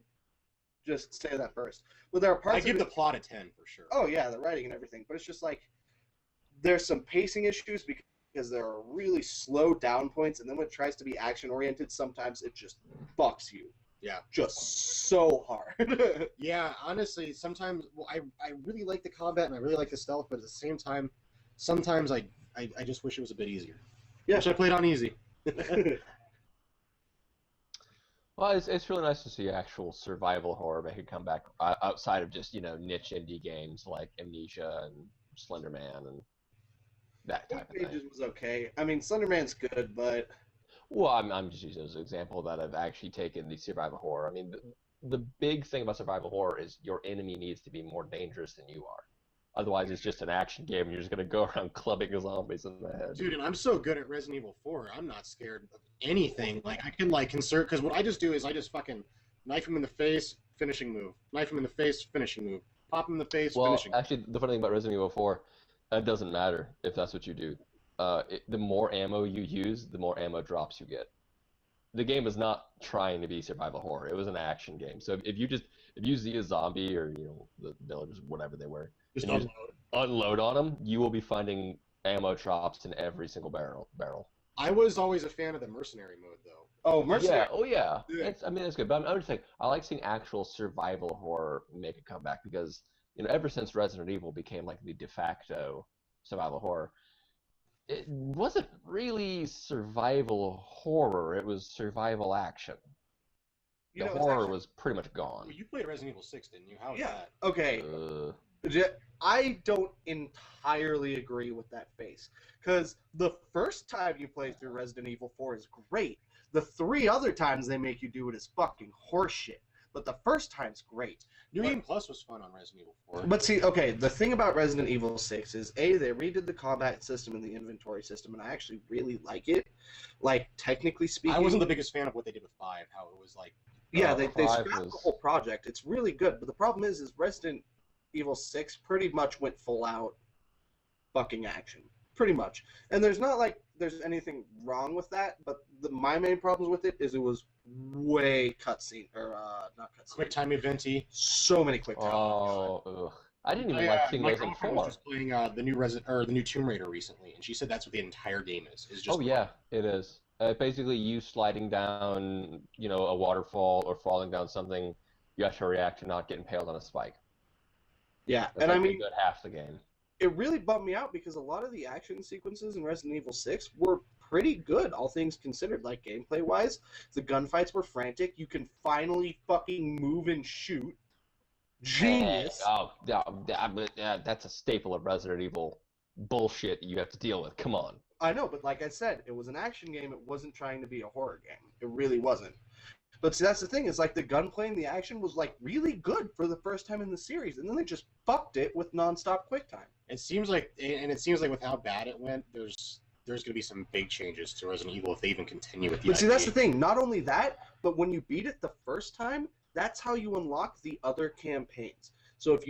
Just say that first. But there are parts I give the plot a 10 for sure. Oh yeah, the writing and everything. But it's just there's some pacing issues because there are really slow down points, and then when it tries to be action-oriented, sometimes it just fucks you. Yeah. Just so hard. Yeah, honestly, sometimes... Well, I really like the combat, and I really like the stealth, but at the same time, sometimes I just wish it was a bit easier. Yeah. Wish I played on easy. Well, it's really nice to see actual survival horror make a comeback outside of just niche indie games like Amnesia and Slender Man and that type of thing. Pages was okay. Slender Man's good, but well, I'm just using it as an example that I've actually taken the survival horror. The big thing about survival horror is your enemy needs to be more dangerous than you are. Otherwise, it's just an action game, and you're just going to go around clubbing zombies in the head. Dude, and I'm so good at Resident Evil 4, I'm not scared of anything. I can, concert, because what I just do is I just fucking knife him in the face, finishing move. Knife him in the face, finishing move. pop him in the face, Well, finishing. actually, the funny thing about Resident Evil 4, it doesn't matter if that's what you do. The more ammo you use, the more ammo drops you get. The game is not trying to be survival horror. It was an action game. So if you see a zombie or the villagers, whatever they were, Just and you unload on them, you will be finding ammo drops in every single barrel. I was always a fan of the mercenary mode, though. Oh, mercenary. Yeah, oh yeah. Yeah. That's good. But I'm just saying, I like seeing actual survival horror make a comeback because ever since Resident Evil became like the de facto survival horror, it wasn't really survival horror. It was survival action. The horror was pretty much gone. Well, you played Resident Evil 6, didn't you? How was that? Okay. I don't entirely agree with that face. Because the first time you play through Resident Evil 4 is great. The 3 other times they make you do it is fucking horseshit. But the first time's great. New Game Plus was fun on Resident Evil 4. But see, okay, the thing about Resident Evil 6 is, they redid the combat system and the inventory system, and I actually really like it. Like, technically speaking... I wasn't the biggest fan of what they did with 5, how it was like... Yeah, they scrapped the whole project. It's really good, but the problem is Resident Evil 6 pretty much went full out fucking action. Pretty much. And there's not like there's anything wrong with that, but my main problems with it is it was way cutscene, or not cutscene. Quick time eventy. So many quick time. Oh, ugh. I didn't even like seeing those in 4. was just playing the new Tomb Raider recently, and she said that's what the entire game is. Just oh yeah, it is. Basically, you sliding down, a waterfall or falling down something, you have to react to not getting impaled on a spike. Yeah, That's and like I mean, a good half the game. It really bummed me out because a lot of the action sequences in Resident Evil 6 were pretty good, all things considered. Like, gameplay-wise, the gunfights were frantic. You can finally fucking move and shoot. Genius. Oh, yeah, that's a staple of Resident Evil bullshit you have to deal with. Come on. I know, but like I said, it was an action game. It wasn't trying to be a horror game. It really wasn't. But see, that's the thing, is like the gunplay and the action was like really good for the first time in the series, and then they just fucked it with nonstop quick time. It seems like with how bad it went, there's going to be some big changes to Resident Evil if they even continue with the But see, IP. that's the thing. Not only that, but when you beat it the first time, that's how you unlock the other campaigns. So if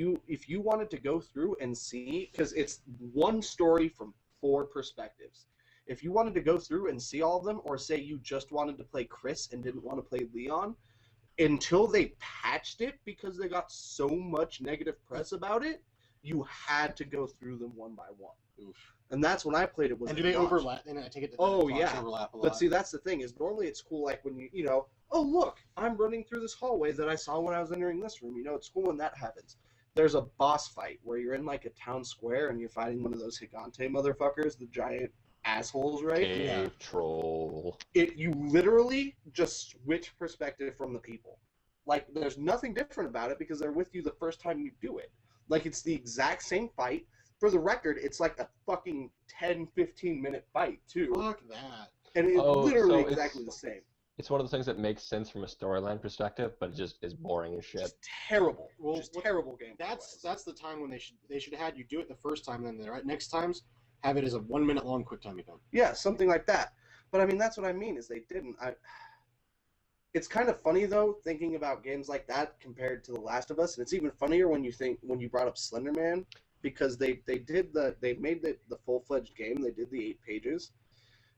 you wanted to go through and see, because it's one story from 4 perspectives. If you wanted to go through and see all of them, or say you just wanted to play Chris and didn't want to play Leon, until they patched it because they got so much negative press about it, you had to go through them one by one. Oof. And that's when I played it. And do they overlap? And I take it that oh the yeah, overlap a lot. but see, that's the thing, is normally it's cool like when oh look, I'm running through this hallway that I saw when I was entering this room. It's cool when that happens. There's a boss fight where you're in like a town square and you're fighting one of those Gigante motherfuckers, the giant assholes, right? Cave troll. You literally just switch perspective from the people. Like, there's nothing different about it because they're with you the first time you do it. Like, it's the exact same fight. For the record, it's like a fucking 10-15 minute fight too. Fuck that. And it's literally exactly the same. It's one of those things that makes sense from a storyline perspective, but it just is boring as shit. Just terrible. Well, just terrible game. That's the time when they should have had you do it the first time, and then the next times have it as a 1 minute long quick time event. Yeah, something like that. But I mean, that's what I mean, is they didn't. It's kind of funny though, thinking about games like that compared to The Last of Us, and it's even funnier when you brought up Slender Man, because they made the full-fledged game. They did the 8 pages,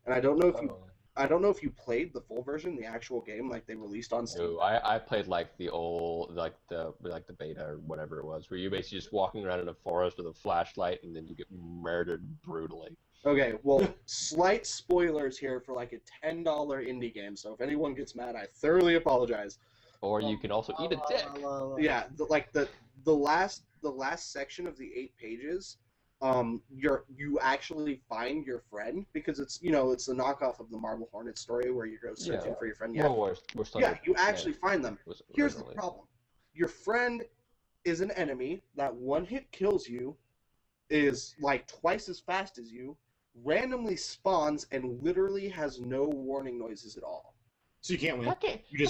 and I don't know if you played the full version, the actual game, like they released on Steam. No, I played like the old, like the beta or whatever it was, where you're basically just walking around in a forest with a flashlight and then you get murdered brutally. Okay, well, slight spoilers here for like a $10 indie game, so if anyone gets mad, I thoroughly apologize. Or you can also eat a dick. Yeah, the last section of the 8 pages, you actually find your friend, because it's it's the knockoff of the Marble Hornet story where you go searching for your friend. Yeah, you actually find them. Here's the problem: your friend is an enemy that one hit kills you, is like twice as fast as you, randomly spawns, and literally has no warning noises at all. So you can't win. That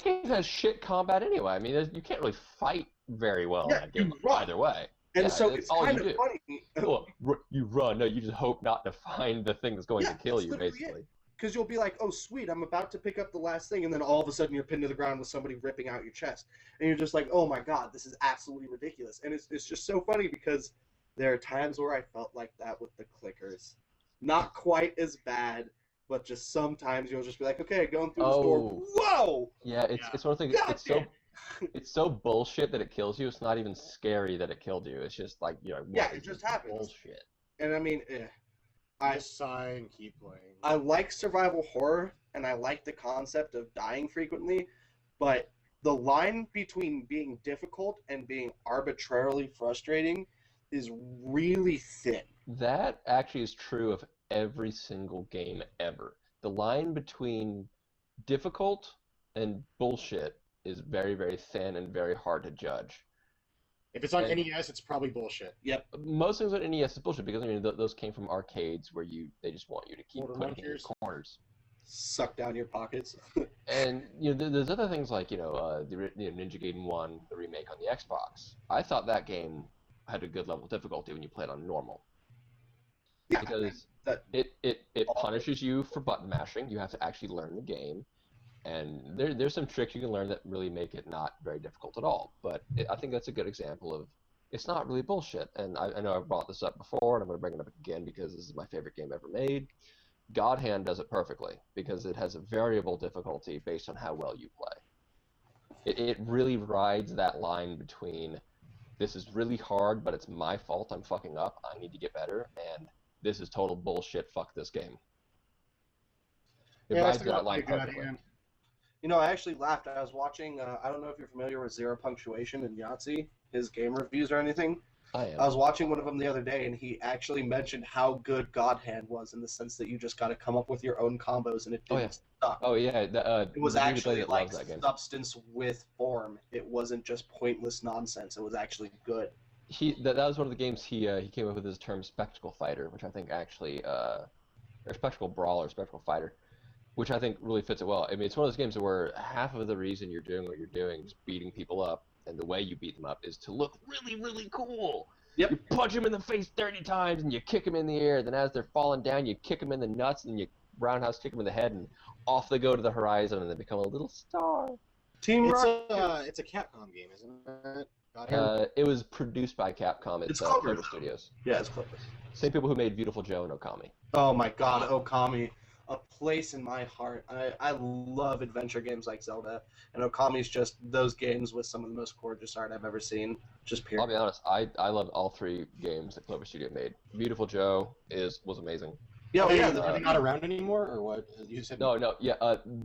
game has shit combat anyway. I mean, you can't really fight very well in that game either way. And so it's kind of funny. Well, you run. No, you just hope not to find the thing that's going to kill you, basically. because you'll be like, oh, sweet, I'm about to pick up the last thing, and then all of a sudden you're pinned to the ground with somebody ripping out your chest. And you're just like, oh my god, this is absolutely ridiculous. And it's just so funny because there are times where I felt like that with the clickers. Not quite as bad, but just sometimes you'll just be like, okay, going through the store, whoa! Yeah, it's one of the things, it's so bullshit that it kills you. It's not even scary that it killed you. It's just like, you know, it just happens. Bullshit. And I mean, I just sigh and keep playing. I like survival horror, and I like the concept of dying frequently, but the line between being difficult and being arbitrarily frustrating is really thin. That actually is true of every single game ever. The line between difficult and bullshit is very, very thin and very hard to judge. If it's on NES, it's probably bullshit. Yep. Most things on NES is bullshit because I mean those came from arcades where they just want you to keep putting in corners, suck down your pockets. And you know there's other things like Ninja Gaiden 1, the remake on the Xbox. I thought that game had a good level of difficulty when you play it on normal. Yeah, because it punishes you for button mashing. You have to actually learn the game. And there's some tricks you can learn that really make it not very difficult at all. But I think that's a good example of it's not really bullshit. And I know I've brought this up before, and I'm going to bring it up again because this is my favorite game ever made. God Hand does it perfectly because it has a variable difficulty based on how well you play. It really rides that line between this is really hard, but it's my fault I'm fucking up, I need to get better, and this is total bullshit, fuck this game. It rides that line perfectly. You know, I actually laughed. I was watching, I don't know if you're familiar with Zero Punctuation and Yahtzee, his game reviews or anything. I am. I was watching one of them the other day, and he actually mentioned how good God Hand was in the sense that you just got to come up with your own combos, and it didn't suck. Oh, yeah. It was actually like substance with form. It wasn't just pointless nonsense. It was actually good. That was one of the games he came up with his term Spectacle Fighter, which I think actually, or Spectacle Brawler, Spectacle Fighter, which I think really fits it well. I mean, it's one of those games where half of the reason you're doing what you're doing, just beating people up, and the way you beat them up is to look really, really cool. Yep. You punch them in the face 30 times, and you kick them in the air. Then as they're falling down, you kick them in the nuts, and you roundhouse kick them in the head, and off they go to the horizon, and they become a little star. Team Rocket. It's a Capcom game, isn't it? It was produced by Capcom. It's Clover Studios. Yeah, it's Clover. Same people who made Beautiful Joe and Okami. Oh my god, Okami. A place in my heart. I love adventure games like Zelda, and Okami's just those games with some of the most gorgeous art I've ever seen. Just period. I'll be honest, I loved all three games that Clover Studio made. Beautiful Joe was amazing. Yeah, are they not around anymore, or what? You said no,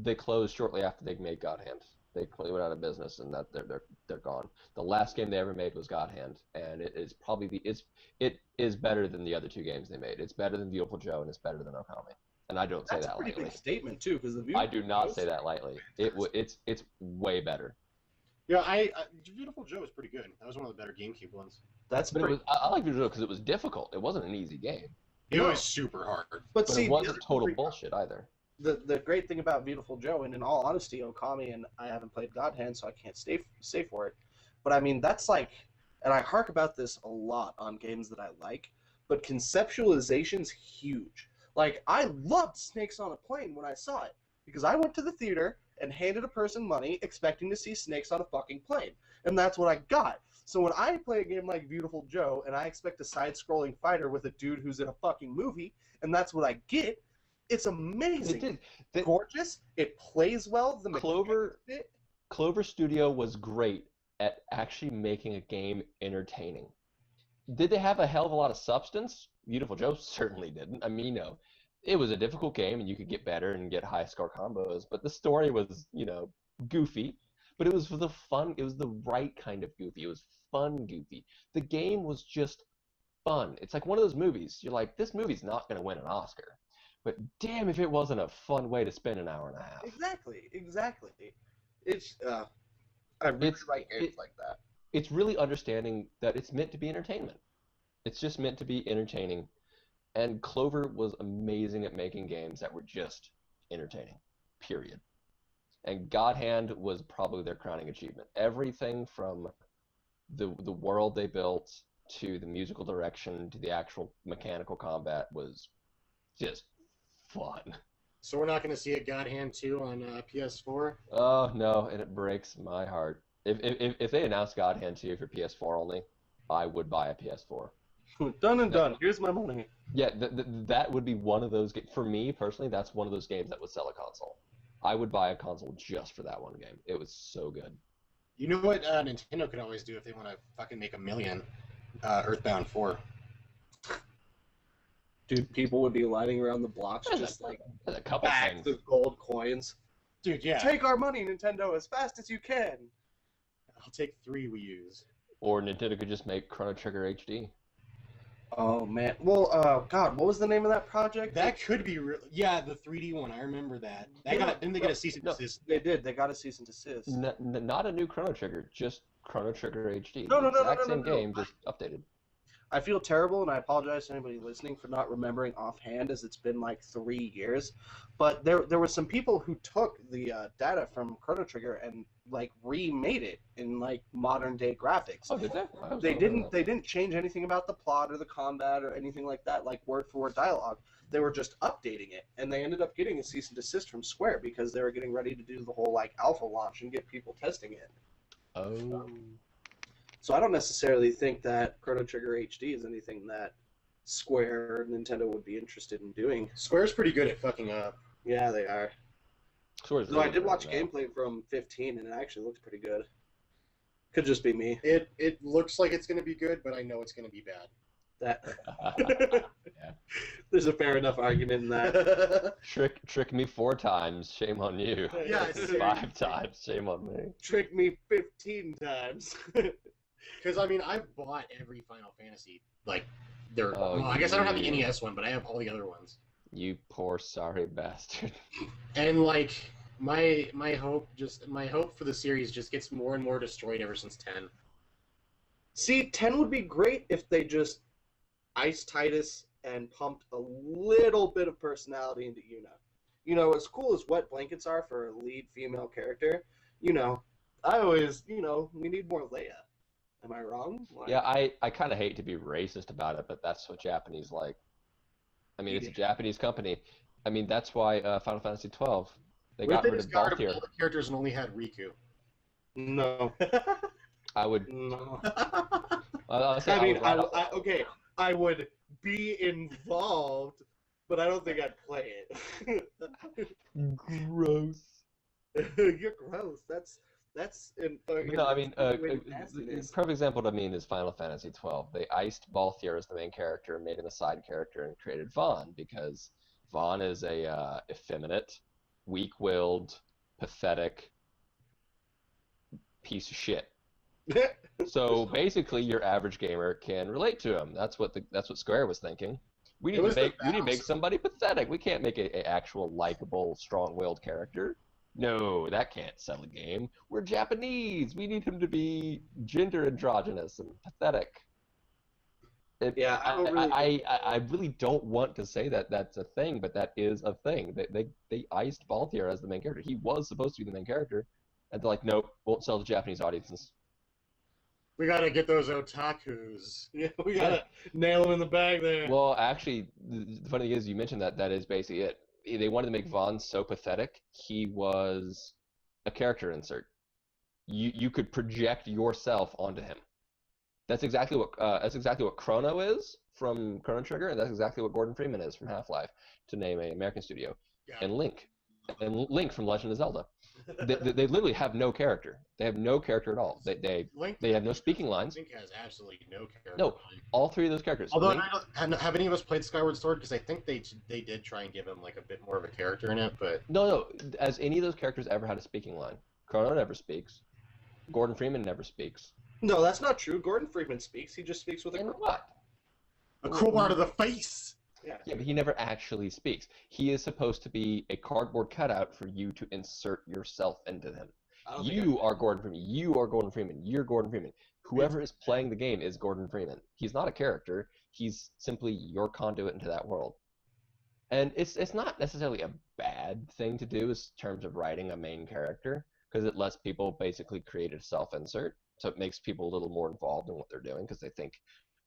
they closed shortly after they made God Hand. They went out of business, and that they're gone. The last game they ever made was God Hand, and it is better than the other two games they made. It's better than Beautiful Joe, and it's better than Okami. And I don't say that lightly. That's a pretty big statement too, because I do not say that lightly. It's way better. Yeah, Beautiful Joe was pretty good. That was one of the better GameCube ones. I like Beautiful Joe because it was difficult. It wasn't an easy game. It was super hard. But see, it wasn't total bullshit either. The great thing about Beautiful Joe, and in all honesty, Okami, and I haven't played God Hand, so I can't say for it. But I mean, that's like, and I hark about this a lot on games that I like, but conceptualization's huge. Like, I loved Snakes on a Plane when I saw it, because I went to the theater and handed a person money expecting to see snakes on a fucking plane. And that's what I got. So when I play a game like Beautiful Joe, and I expect a side-scrolling fighter with a dude who's in a fucking movie, and that's what I get, it's amazing. It's gorgeous. It plays well. The Clover Studio was great at actually making a game entertaining. Did they have a hell of a lot of substance? Beautiful Joe certainly didn't. I mean, it was a difficult game, and you could get better and get high score combos. But the story was, goofy. But it was the fun. It was the right kind of goofy. It was fun goofy. The game was just fun. It's like one of those movies. You're like, this movie's not going to win an Oscar. But damn if it wasn't a fun way to spend an hour and a half. Exactly. It's I really like games like that. It's really understanding that it's meant to be entertainment. It's just meant to be entertaining. And Clover was amazing at making games that were just entertaining. Period. And God Hand was probably their crowning achievement. Everything from the world they built to the musical direction to the actual mechanical combat was just fun. So we're not going to see a God Hand 2 on PS4? Oh no, and it breaks my heart. If they announced God Hand 2 for PS4 only, I would buy a PS4. Done and done. Here's my money. Yeah, that would be one of those games. For me personally, that's one of those games that would sell a console. I would buy a console just for that one game. It was so good. You know what Nintendo could always do if they want to fucking make $1 million? Earthbound 4. Dude, people would be lining around the blocks just like There's a couple bags things. of gold coins. Dude, yeah. Take our money, Nintendo, as fast as you can. I'll take 3 Wii U's. Or Nintendo could just make Chrono Trigger HD. Oh man. Well, God, what was the name of that project? That could be real. Yeah, the 3D one. I remember that. Didn't they get a cease and desist? They did. They got a cease and desist. Not a new Chrono Trigger, just Chrono Trigger HD. No, Exact same game, just updated. I feel terrible, and I apologize to anybody listening for not remembering offhand, as it's been like 3 years. But there were some people who took the data from Chrono Trigger and like remade it in like modern day graphics. Oh, did they? They didn't change anything about the plot or the combat or anything like that, like word for word dialogue. They were just updating it, and they ended up getting a cease and desist from Square because they were getting ready to do the whole like alpha launch and get people testing it. Oh. So I don't necessarily think that Chrono Trigger HD is anything that Square or Nintendo would be interested in doing. Square's pretty good at fucking up. Yeah, they are. Square's Though I really did good watch at that. gameplay from 15, and it actually looked pretty good. Could just be me. It looks like it's going to be good, but I know it's going to be bad. That Yeah. There's a fair enough argument in that. Trick me 4 times, shame on you. Yeah, 5 times, shame on me. Trick me 15 times. Because, I mean, I've bought every Final Fantasy. Like, Oh, well, I guess I don't have the you- NES one, but I have all the other ones. You poor sorry bastard. And, like, my hope for the series just gets more and more destroyed ever since 10. See, 10 would be great if they just iced Titus and pumped a little bit of personality into Yuna. You know, as cool as wet blankets are for a lead female character, you know, I always, you know, we need more Leia. Am I wrong? Like, Yeah, I kind of hate to be racist about it, but that's what Japanese like. I mean, it's a Japanese company. I mean, that's why Final Fantasy 12, they What if got they rid just of got rid of Balthier. all the characters and only had Riku? No. I would. No. I'll say I mean, I would- okay, I would be involved, but I don't think I'd play it. Gross. You're gross. That's No, I mean, nastiness. perfect example to me is Final Fantasy 12. They iced Balthier as the main character, made him a side character, and created Vaughn because Vaughn is a effeminate, weak-willed, pathetic piece of shit. So basically, your average gamer can relate to him. That's what Square was thinking. We need to make somebody pathetic. We can't make a actual likable, strong-willed character. No, that can't sell a game. We're Japanese. We need him to be gender androgynous and pathetic. Yeah, I really don't want to say that that's a thing, but that is a thing. They iced Balthier as the main character. He was supposed to be the main character, and they're like, nope, won't sell to Japanese audiences. We gotta get those otakus. Yeah, we gotta nail him in the bag there. Well, actually, the funny thing is, you mentioned that is basically it. They wanted to make Vaughn so pathetic, he was a character insert. You could project yourself onto him. That's exactly what Chrono is from Chrono Trigger, and that's exactly what Gordon Freeman is from Half-Life, to name an American studio. Yeah. And Link from Legend of Zelda. They literally have no character. They have no character at all. They have no speaking lines. Link has absolutely no character. No, all 3 of those characters. Although, Link, have any of us played Skyward Sword? Because I think they did try and give him like a bit more of a character in it, but no. Has any of those characters ever had a speaking line? Chrono never speaks. Gordon Freeman never speaks. No, that's not true. Gordon Freeman speaks. He just speaks with a And crowbar. what? a crowbar to the face. Yeah. Yeah, but he never actually speaks. He is supposed to be a cardboard cutout for you to insert yourself into him. You are Gordon Freeman. You are Gordon Freeman. You're Gordon Freeman. Whoever is playing the game is Gordon Freeman. He's not a character. He's simply your conduit into that world. And it's not necessarily a bad thing to do in terms of writing a main character, because it lets people basically create a self-insert. So it makes people a little more involved in what they're doing because they think,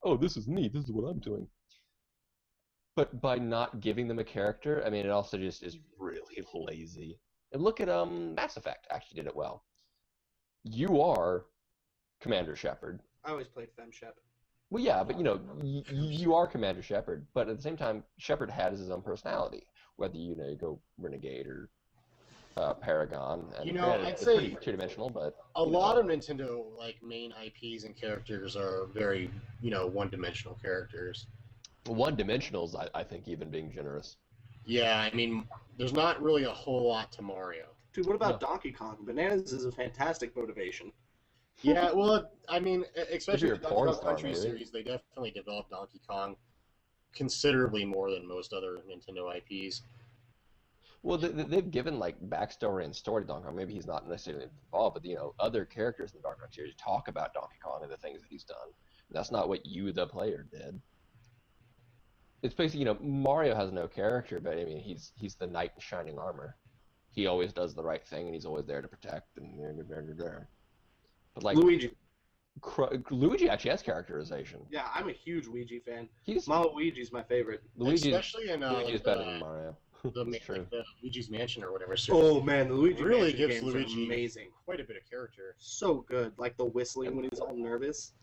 oh, this is neat. This is what I'm doing. But by not giving them a character, I mean, it also just is really lazy. And look at Mass Effect actually did it well. You are Commander Shepard. I always played Fem Shep. Well, yeah, but you are Commander Shepard, but at the same time, Shepard has his own personality. Whether you go Renegade or Paragon, and I'd it's say pretty two-dimensional, but a lot of Nintendo main IPs and characters are very one-dimensional characters. One-dimensionals, I think, even being generous. Yeah, I mean, there's not really a whole lot to Mario. Dude, what about Donkey Kong? Bananas is a fantastic motivation. Yeah, well, I mean, especially the Donkey Kong Country maybe. series, they definitely developed Donkey Kong considerably more than most other Nintendo IPs. Well, they've given backstory and story to Donkey Kong. Maybe he's not necessarily involved, but other characters in the Donkey Kong series talk about Donkey Kong and the things that he's done. That's not what you, the player, did. It's basically, Mario has no character, but I mean, he's the knight in shining armor. He always does the right thing, and he's always there to protect. But Luigi. Luigi actually has characterization. Yeah, I'm a huge Luigi fan. He's Luigi's my favorite. Especially in Luigi is better than Mario. the Luigi's Mansion or whatever. Oh man, the Luigi really Mansion gives games Luigi are amazing. Quite a bit of character. So good, like the whistling when he's all nervous.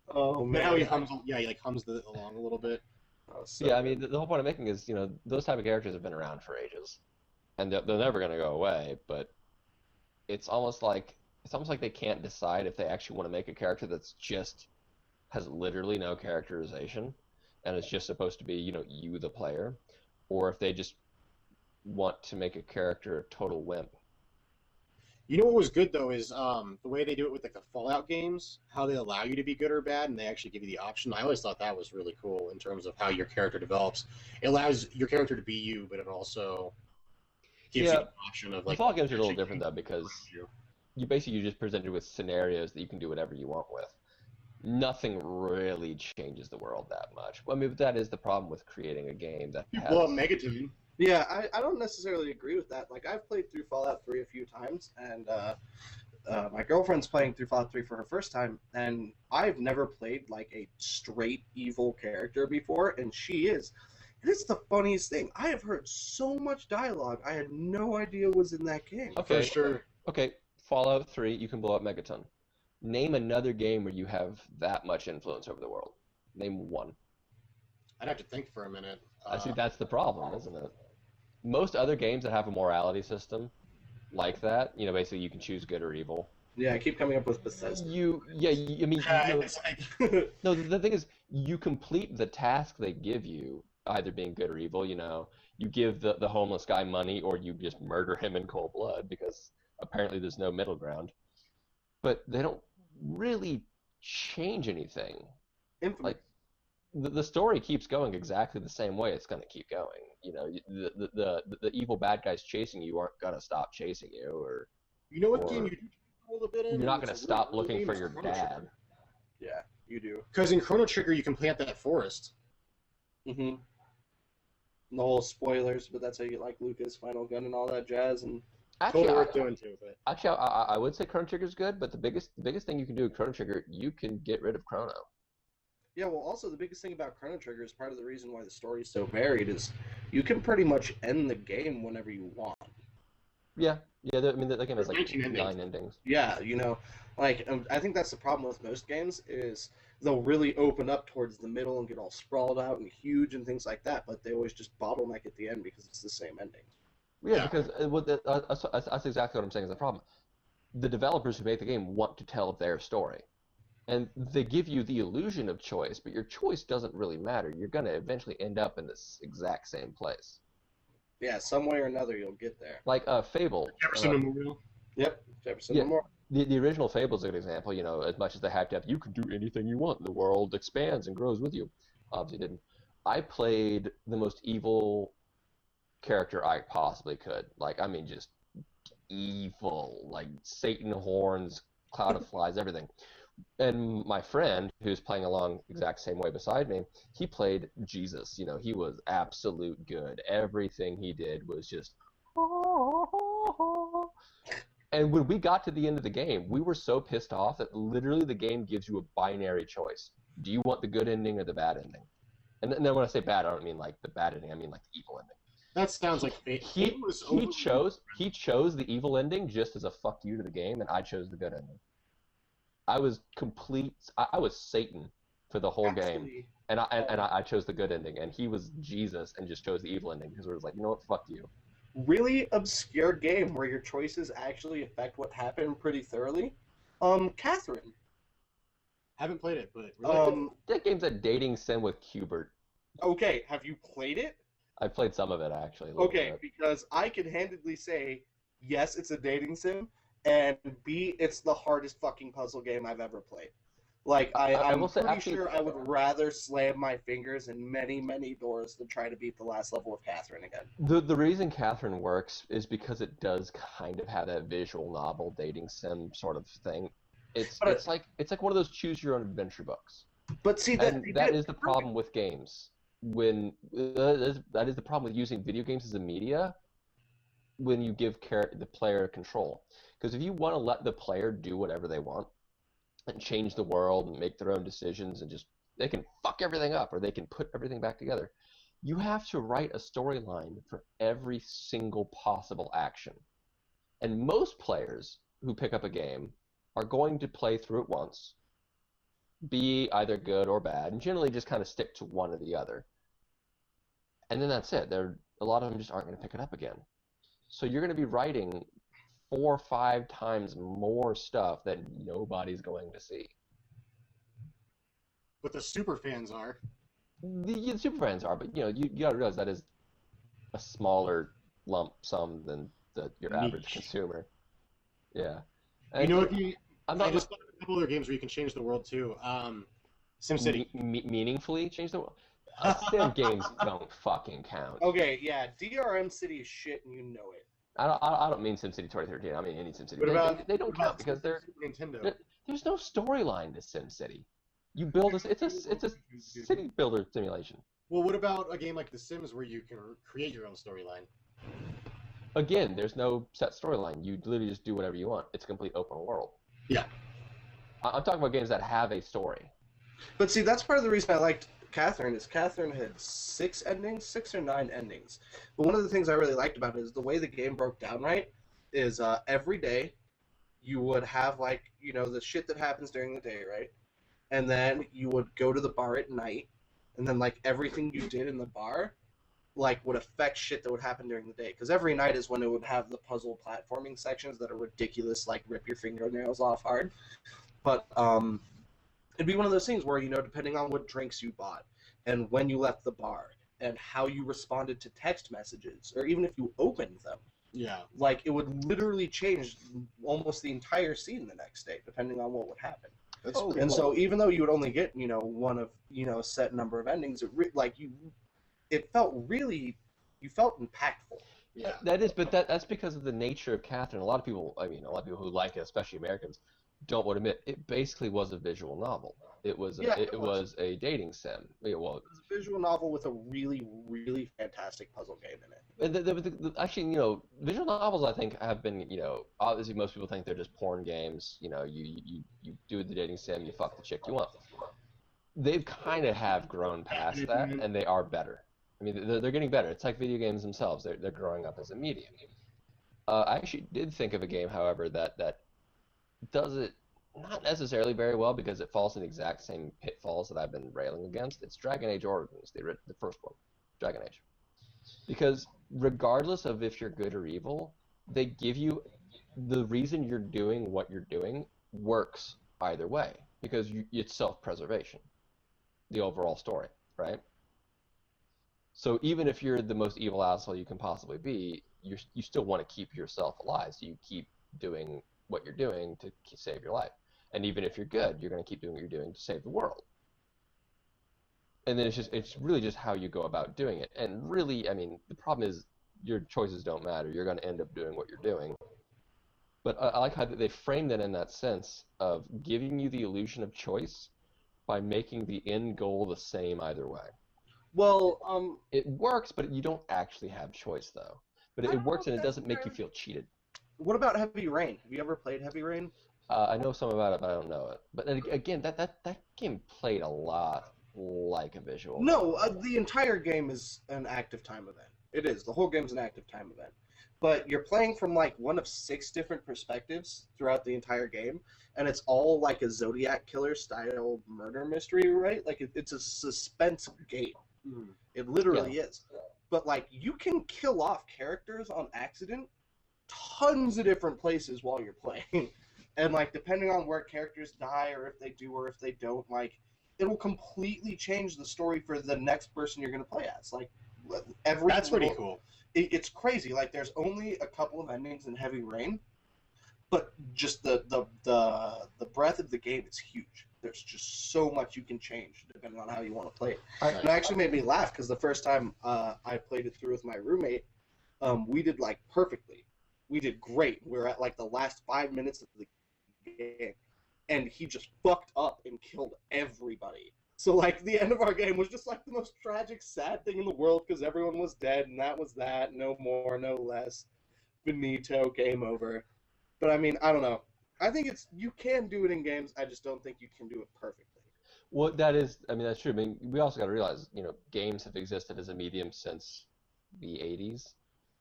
Oh man, Now he hums. Yeah, he hums along a little bit. Oh, so yeah, I mean, the whole point I'm making is, those type of characters have been around for ages, and they're never going to go away. But it's almost like they can't decide if they actually want to make a character that's just has literally no characterization, and it's just supposed to be, you the player, or if they just want to make a character a total wimp. You know what was good though is the way they do it with the Fallout games, how they allow you to be good or bad, and they actually give you the option. I always thought that was really cool in terms of how your character develops. It allows your character to be you, but it also gives you the option of the Fallout games are a little different though, because you basically just presented with scenarios that you can do whatever you want with. Nothing really changes the world that much. I mean, but that is the problem with creating a game that has... Well, Megaton. Yeah, I don't necessarily agree with that. I've played through Fallout 3 a few times, and my girlfriend's playing through Fallout 3 for her first time, and I've never played a straight evil character before, and she is. And it's the funniest thing. I have heard so much dialogue I had no idea was in that game. Okay, for sure. Okay, Fallout 3, you can blow up Megaton. Name another game where you have that much influence over the world. Name one. I'd have to think for a minute. I see that's the problem, isn't it? Most other games that have a morality system like that, basically you can choose good or evil. Yeah, I keep coming up with Bethesda. No, the thing is, you complete the task they give you, either being good or evil. You give the homeless guy money, or you just murder him in cold blood, because apparently there's no middle ground. But they don't really change anything. The story keeps going exactly the same way it's going to keep going. The evil bad guys chasing you aren't going to stop chasing you, or game you do a little bit in? You're not going to stop looking for your dad. Yeah, you do. Because in Chrono Trigger you can plant that forest. Mm-hmm. The whole spoilers, but that's how you get Lucas, Final Gun, and all that jazz, and actually, totally worth doing too. But actually, I would say Chrono Trigger is good, but the biggest thing you can do with Chrono Trigger, you can get rid of Chrono. Yeah, well, also the biggest thing about Chrono Trigger is part of the reason why the story is so varied is you can pretty much end the game whenever you want. Yeah. I mean, the game has 9 endings. Yeah, I think that's the problem with most games is they'll really open up towards the middle and get all sprawled out and huge and things like that, but they always just bottleneck at the end because it's the same ending. Yeah, because that's exactly what I'm saying is the problem. The developers who make the game want to tell their story. And they give you the illusion of choice, but your choice doesn't really matter. You're going to eventually end up in this exact same place. Yeah, some way or another you'll get there. Like Fable. Jefferson Memorial. Yep, Jefferson Memorial. The original Fable is a good example. As much as they have to have, you can do anything you want. The world expands and grows with you. Obviously didn't. I played the most evil character I possibly could. Just evil. Satan horns, cloud of flies, everything. And my friend, who's playing along the exact same way beside me, he played Jesus. He was absolute good. Everything he did was just... And when we got to the end of the game, we were so pissed off that literally the game gives you a binary choice. Do you want the good ending or the bad ending? And then when I say bad, I don't mean like the bad ending. I mean like the evil ending. That sounds like he chose the evil ending just as a fuck you to the game, and I chose the good ending. I was Satan for the whole game, and I chose the good ending, and he was Jesus and just chose the evil ending because it was like, you know what, fuck you. Really obscure game where your choices actually affect what happened pretty thoroughly. Catherine. Haven't played it, but really? That game's a dating sim with Qbert. Okay, have you played it? I played some of it actually. Okay, because I can handedly say yes, it's a dating sim, and B, it's the hardest fucking puzzle game I've ever played. Like, I'm pretty sure I would rather slam my fingers in many, many doors than try to beat the last level of Catherine again. The reason Catherine works is because it does kind of have that visual novel dating sim sort of thing. It's like one of those choose your own adventure books. But see, that is the problem with games. That is the problem with using video games as a media when you give the player control. Because if you want to let the player do whatever they want and change the world and make their own decisions and just they can fuck everything up or they can put everything back together, you have to write a storyline for every single possible action. And most players who pick up a game are going to play through it once, be either good or bad, and generally just kind of stick to one or the other. And then that's it. A lot of them just aren't going to pick it up again. So you're going to be writing 4 or 5 times more stuff that nobody's going to see. But the super fans are. The super fans are, but you got to realize that is a smaller lump sum than your average consumer. Yeah. And I just thought of a couple other games where you can change the world too. SimCity. Meaningfully change the world? Sim games don't fucking count. Okay, yeah, DRM City is shit and you know it. I don't mean SimCity 2013. I mean any SimCity. They don't count because Nintendo. There's no storyline to SimCity. You build it's a city builder simulation. Well, what about a game like The Sims where you can create your own storyline? Again, there's no set storyline. You literally just do whatever you want. It's a complete open world. Yeah. I'm talking about games that have a story. But see, that's part of the reason I liked Catherine is Catherine had 6 or 9 endings. But one of the things I really liked about it is the way the game broke down, right? Is every day you would have the shit that happens during the day, right? And then you would go to the bar at night, and then everything you did in the bar would affect shit that would happen during the day. Because every night is when it would have the puzzle platforming sections that are ridiculous, rip your fingernails off hard. But it'd be one of those things where, depending on what drinks you bought and when you left the bar and how you responded to text messages or even if you opened them. Yeah. It would literally change almost the entire scene the next day depending on what would happen. That's and cool. So even though you would only get, one of, a set number of endings, it felt really, you felt impactful. Yeah. That is, but that's because of the nature of Catherine. A lot of people who like it, especially Americans, don't want to admit it basically was a visual novel. It was a dating sim. It was a visual novel with a really, really fantastic puzzle game in it. And actually, visual novels I think have been, obviously most people think they're just porn games. You do the dating sim, you fuck the chick you want. They've kind of have grown past that, and they are better. I mean, they're getting better. It's like video games themselves. They're growing up as a medium. I actually did think of a game, however, that does it not necessarily very well because it falls in the exact same pitfalls that I've been railing against. It's Dragon Age Origins, the first one, Dragon Age. Because regardless of if you're good or evil, they give you the reason you're doing what you're doing works either way because it's self-preservation, the overall story, right? So even if you're the most evil asshole you can possibly be, you still want to keep yourself alive, so you keep doing what you're doing to save your life. And even if you're good, you're going to keep doing what you're doing to save the world. And then it's really just how you go about doing it. And really, I mean, the problem is your choices don't matter. You're going to end up doing what you're doing. But I like how they frame that in that sense of giving you the illusion of choice by making the end goal the same either way. Well, it works, but you don't actually have choice, though. But it works, and it doesn't make you feel cheated. What about Heavy Rain? Have you ever played Heavy Rain? I know some about it, but I don't know it. But again, that game played a lot like a visual. No, the entire game is an active time event. It is. The whole game's an active time event. But you're playing from like one of 6 different perspectives throughout the entire game, and it's all like a Zodiac killer style murder mystery, right? Like it's a suspense game. It literally is. But like you can kill off characters on accident tons of different places while you're playing. And like depending on where characters die or if they do or if they don't, like it'll completely change the story for the next person you're going to play as. Like That's pretty cool. It's crazy. Like there's only a couple of endings in Heavy Rain, but just the breadth of the game is huge. There's just so much you can change depending on how you want to play it. And it actually made me laugh because the first time I played it through with my roommate, we did like perfectly. We did great. We were at like the last 5 minutes of the game, and he just fucked up and killed everybody. So like the end of our game was just like the most tragic, sad thing in the world because everyone was dead, and that was that. No more, no less. Benito, game over. But I mean, I don't know. I think you can do it in games. I just don't think you can do it perfectly. Well, that's true. I mean, we also got to realize, games have existed as a medium since the 80s.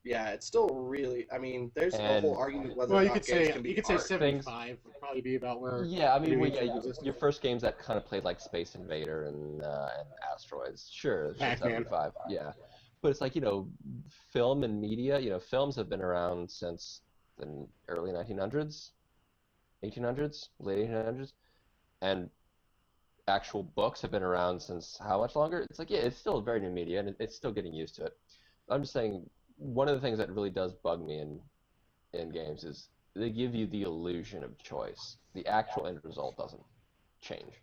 Yeah, it's still really. I mean, there's a whole argument whether or not games can be you could say 75 would probably be about where. Yeah, I mean, your first games that kind of played like Space Invader and Asteroids, sure, Pac-Man. 75, yeah. But it's like film and media. Films have been around since the early 1900s, 1800s, late 1800s, and actual books have been around since how much longer? It's like it's still very new media, and it's still getting used to it. I'm just saying. One of the things that really does bug me in games is they give you the illusion of choice. The actual end result doesn't change.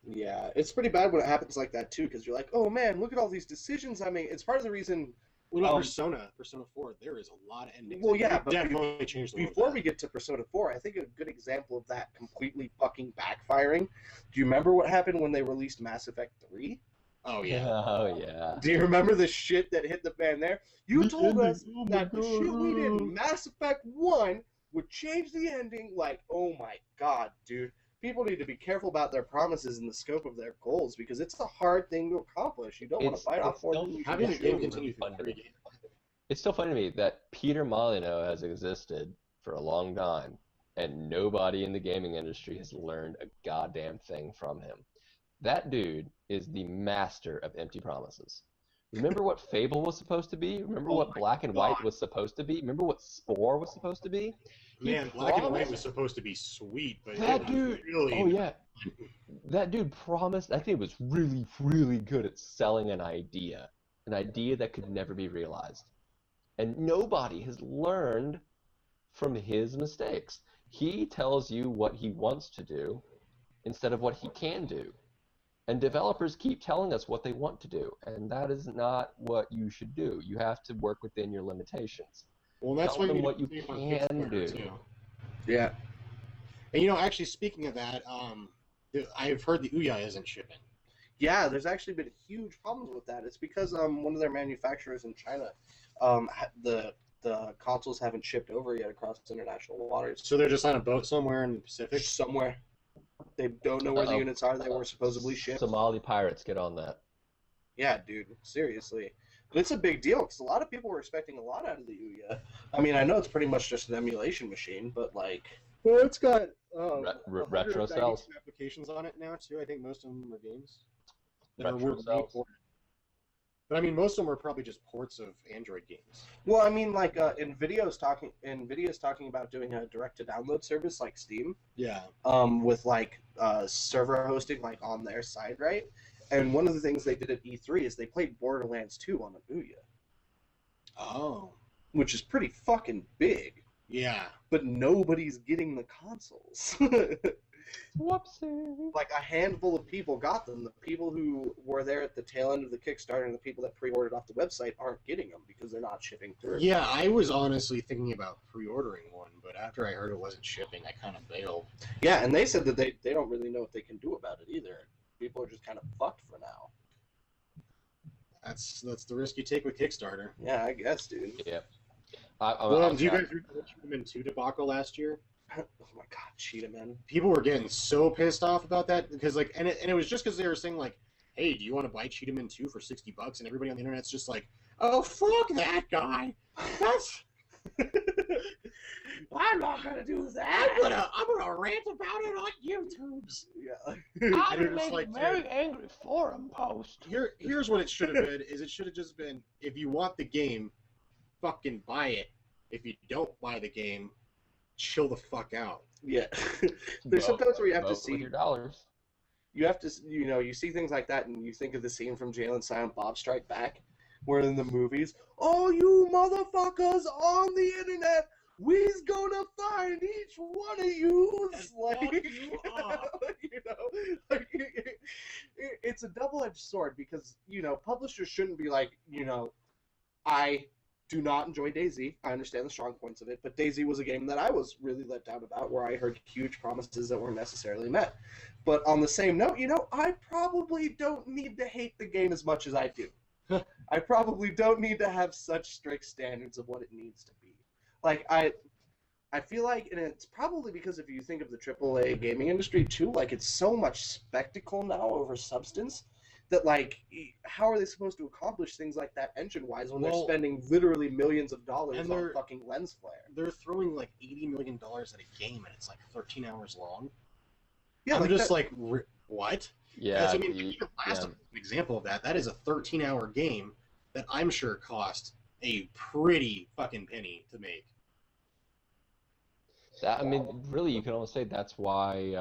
Yeah, it's pretty bad when it happens like that too, because you're like, oh man, look at all these decisions I made. It's part of the reason. What about Persona 4? There is a lot of endings. Well, yeah, but definitely changed the before we get to Persona 4, I think a good example of that completely fucking backfiring. Do you remember what happened when they released Mass Effect 3? Oh, yeah. Oh, yeah. Do you remember the shit that hit the fan there? You told us that the shit we did in Mass Effect 1 would change the ending. Like, oh my god, dude. People need to be careful about their promises and the scope of their goals because it's a hard thing to accomplish. You don't want to bite off more than you can chew. It's still funny to me that Peter Molyneux has existed for a long time, and nobody in the gaming industry has learned a goddamn thing from him. That dude is the master of empty promises. Remember what Fable was supposed to be? Remember what Black and White was supposed to be? Remember what Spore was supposed to be? Man, Black and White was supposed to be sweet, but that dude, really... Oh yeah, that dude promised. I think it was really, really good at selling an idea that could never be realized, and nobody has learned from his mistakes. He tells you what he wants to do instead of what he can do. And developers keep telling us what they want to do, and that is not what you should do. You have to work within your limitations. Well, that's Tell them what you can do. Too. Yeah. And actually, speaking of that, I've heard the ouya isn't shipping. Yeah, there's actually been huge problems with that. It's because one of their manufacturers in China, the consoles haven't shipped over yet across international waters. So they're just on a boat somewhere in the Pacific? Somewhere. They don't know where the units are. They were supposedly shipped. Somali pirates, get on that. Yeah, dude. Seriously. But it's a big deal because a lot of people were expecting a lot out of the ouya. I mean, I know it's pretty much just an emulation machine, but like... Well, it's got retro cells applications on it now, too. I think most of them are games. Retro cells. But I mean, most of them are probably just ports of Android games. Well, I mean, like Nvidia's talking about doing a direct-to-download service like Steam. Yeah. With like server hosting like on their side, right? And one of the things they did at E3 is they played Borderlands 2 on an ouya. Oh. Which is pretty fucking big. Yeah. But nobody's getting the consoles. Whoopsie. Like a handful of people got them. The people who were there at the tail end of the Kickstarter and the people that pre-ordered off the website aren't getting them because they're not shipping through. Yeah, I was honestly thinking about pre-ordering one, but after I heard it wasn't shipping, I kind of bailed. Yeah, and they said that they don't really know what they can do about it either. People are just kind of fucked for now. That's the risk you take with Kickstarter. Yeah, I guess, dude. Yeah. Well, do you guys remember the Human 2 debacle last year? Oh my god, Cheetah Man. People were getting so pissed off about that because like, and it was just because they were saying like, "Hey, do you want to buy Cheetah Man 2 for $60?" And everybody on the internet's just like, "Oh, fuck that guy! That's I'm not gonna do that. I'm gonna rant about it on YouTube's." Yeah. And I'm it's making like, very dude, angry forum post. here's what it should have been: is it should have just been, if you want the game, fucking buy it. If you don't buy the game, chill the fuck out. Yeah. There's sometimes where you have to Vote see with your dollars. you have to, you see things like that, and you think of the scene from Jay and Silent Bob Strike Back, where in the movies, "Oh, you motherfuckers on the internet, we's gonna find each one of you." Like, fuck you up. like, it's a double-edged sword because publishers shouldn't be like, I do not enjoy DayZ. I understand the strong points of it, but DayZ was a game that I was really let down about, where I heard huge promises that weren't necessarily met. But on the same note, I probably don't need to hate the game as much as I do. I probably don't need to have such strict standards of what it needs to be. Like, I feel like, and it's probably because if you think of the AAA gaming industry too, like, it's so much spectacle now over substance that, like, how are they supposed to accomplish things like that engine-wise when they're spending literally millions of dollars on fucking lens flare? They're throwing like $80 million at a game, and it's like 13 hours long. Yeah, I'm like just that, like, what? Yeah, I mean, even Last of Us is an example of that. That is a 13-hour game that I'm sure cost a pretty fucking penny to make. I mean, really, you can almost say that's why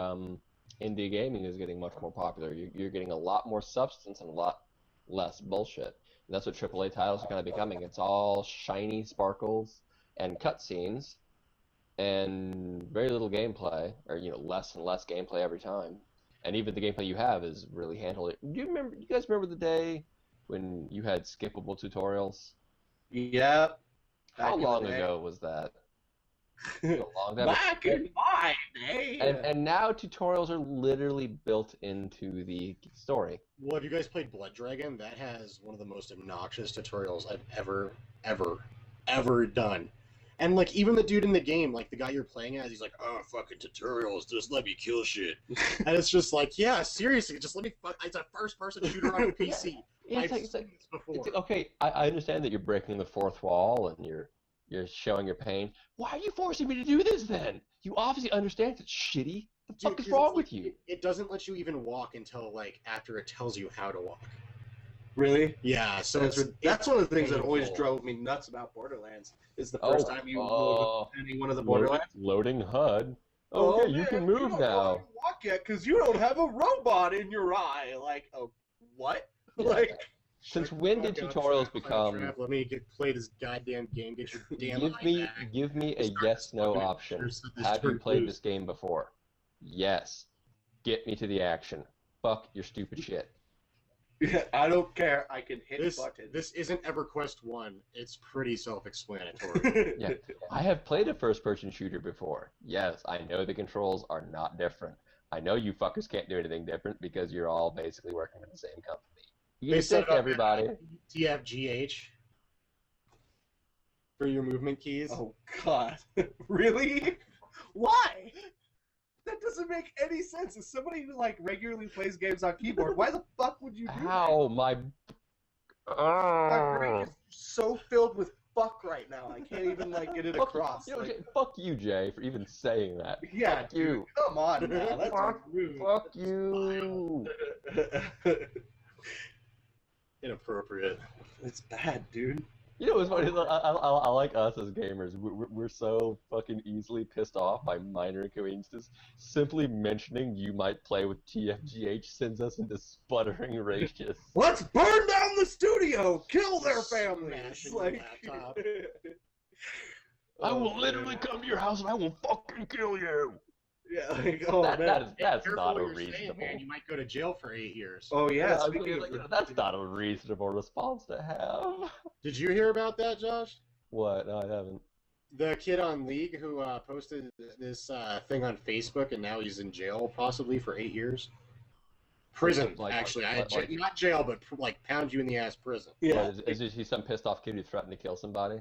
indie gaming is getting much more popular. You're getting a lot more substance and a lot less bullshit. And that's what AAA titles are kind of becoming. It's all shiny sparkles and cutscenes, and very little gameplay, or less and less gameplay every time. And even the gameplay you have is really handled. Do you guys remember the day when you had skippable tutorials? yeah. How long ago was that? Back in my day. And now tutorials are literally built into the story. Well, have you guys played Blood Dragon? That has one of the most obnoxious tutorials I've ever done. And like, even the dude in the game, like the guy you're playing as, he's like, "Oh, fucking tutorials, just let me kill shit." And it's just like, yeah, seriously, just let me fuck. It's a first-person shooter on a PC. I've seen this before. Okay, I understand that you're breaking the fourth wall and you're showing your pain. Why are you forcing me to do this then? You obviously understand it's shitty. The fuck is wrong with you? It doesn't let you even walk until like after it tells you how to walk. Really? Yeah, so that's one of the things that always drove me nuts about Borderlands, is the first time you load any one of the Borderlands. Loading HUD. Okay, you can move now. You don't walk yet because you don't have a robot in your eye. Like, oh, what? Yeah. Like, since when did tutorials become? Let me play this goddamn game. Get your damn give me a yes/no option. Have you played this game before? Yes. Get me to the action. Fuck your stupid shit. Yeah, I don't care. I can hit buttons. This isn't EverQuest 1. It's pretty self-explanatory. Yeah, I have played a first-person shooter before. Yes, I know the controls are not different. I know you fuckers can't do anything different because you're all basically working for the same company. You sick, everybody. TFGH for your movement keys. Oh God, really? Why? That doesn't make any sense. As somebody who like regularly plays games on keyboard, why the fuck would you do that? My brain is so filled with fuck right now. I can't even like get it across. Fuck you, Jay, for even saying that. Yeah, fuck you. Come on now. That's rude. Fuck you. Inappropriate. It's bad, dude. You know what's funny? I like us as gamers. We're so fucking easily pissed off by minor inconveniences. Simply mentioning you might play with TFGH sends us into sputtering rages. Let's burn down the studio! Kill their families! Like, I will literally come to your house and I will fucking kill you! Yeah, like, oh, that's not unreasonable. Man. You might go to jail for 8 years. Oh yeah, that's not a reasonable response to have. Did you hear about that, Josh? What? No, I haven't. The kid on League who posted this thing on Facebook, and now he's in jail possibly for 8 years. Prison, actually. Not jail, but like pound you in the ass prison. Yeah. Is he some pissed off kid who threatened to kill somebody?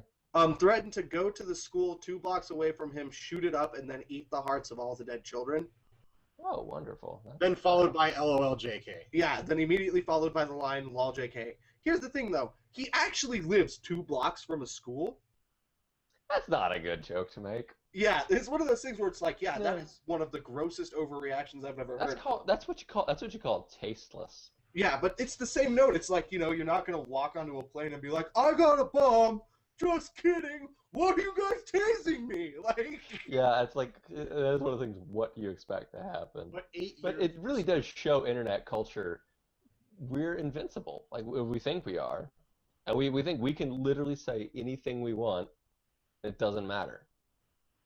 Threatened to go to the school 2 blocks away from him, shoot it up, and then eat the hearts of all the dead children. Oh, wonderful. Then followed by LOL JK. Yeah, then immediately followed by the line lol JK. Here's the thing, though. He actually lives 2 blocks from a school. That's not a good joke to make. Yeah, it's one of those things where it's like, yeah, that is one of the grossest overreactions I've ever heard. That's what you call tasteless. Yeah, but it's the same note. It's like, you know, you're not going to walk onto a plane and be like, I got a bomb. Just kidding. What are you guys tasing me? Like. Yeah, it's like that's one of the things. What do you expect to happen? But it really does show internet culture. We're invincible. Like we think we are, and we think we can literally say anything we want. It doesn't matter.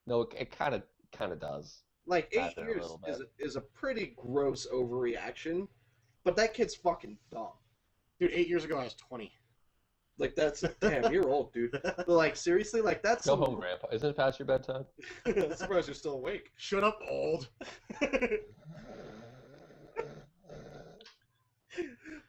No, it kind of does. Like 8 years is a pretty gross overreaction, but that kid's fucking dumb. Dude, 8 years ago I was 20. Like that's damn, you're old, dude. But like seriously, like that's go home, Grandpa. Isn't it past your bedtime? I'm surprised you're still awake. Shut up, old.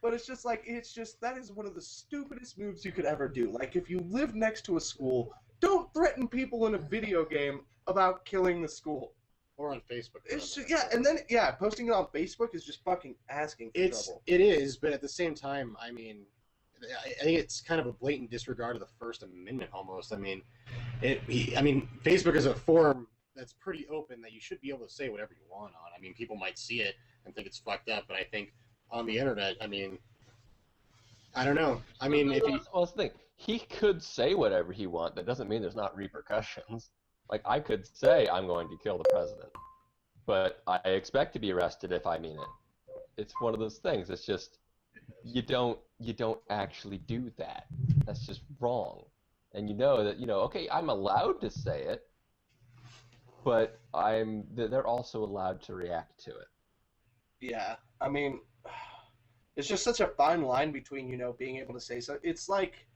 But it's just like that is one of the stupidest moves you could ever do. Like if you live next to a school, don't threaten people in a video game about killing the school. Or on Facebook. It's just, yeah, and then posting it on Facebook is just fucking asking for trouble. It is, but at the same time, I mean, I think it's kind of a blatant disregard of the First Amendment almost. I mean, Facebook is a forum that's pretty open that you should be able to say whatever you want on. I mean, people might see it and think it's fucked up, but I think on the internet, I mean, I don't know. I mean, well, that's the thing. He could say whatever he wants. That doesn't mean there's not repercussions. Like, I could say I'm going to kill the president, but I expect to be arrested if I mean it. It's one of those things. It's just you don't actually do that. That's just wrong. And you know that, okay, I'm allowed to say it, but they're also allowed to react to it. Yeah, I mean, it's just such a fine line between, being able to say so. It's like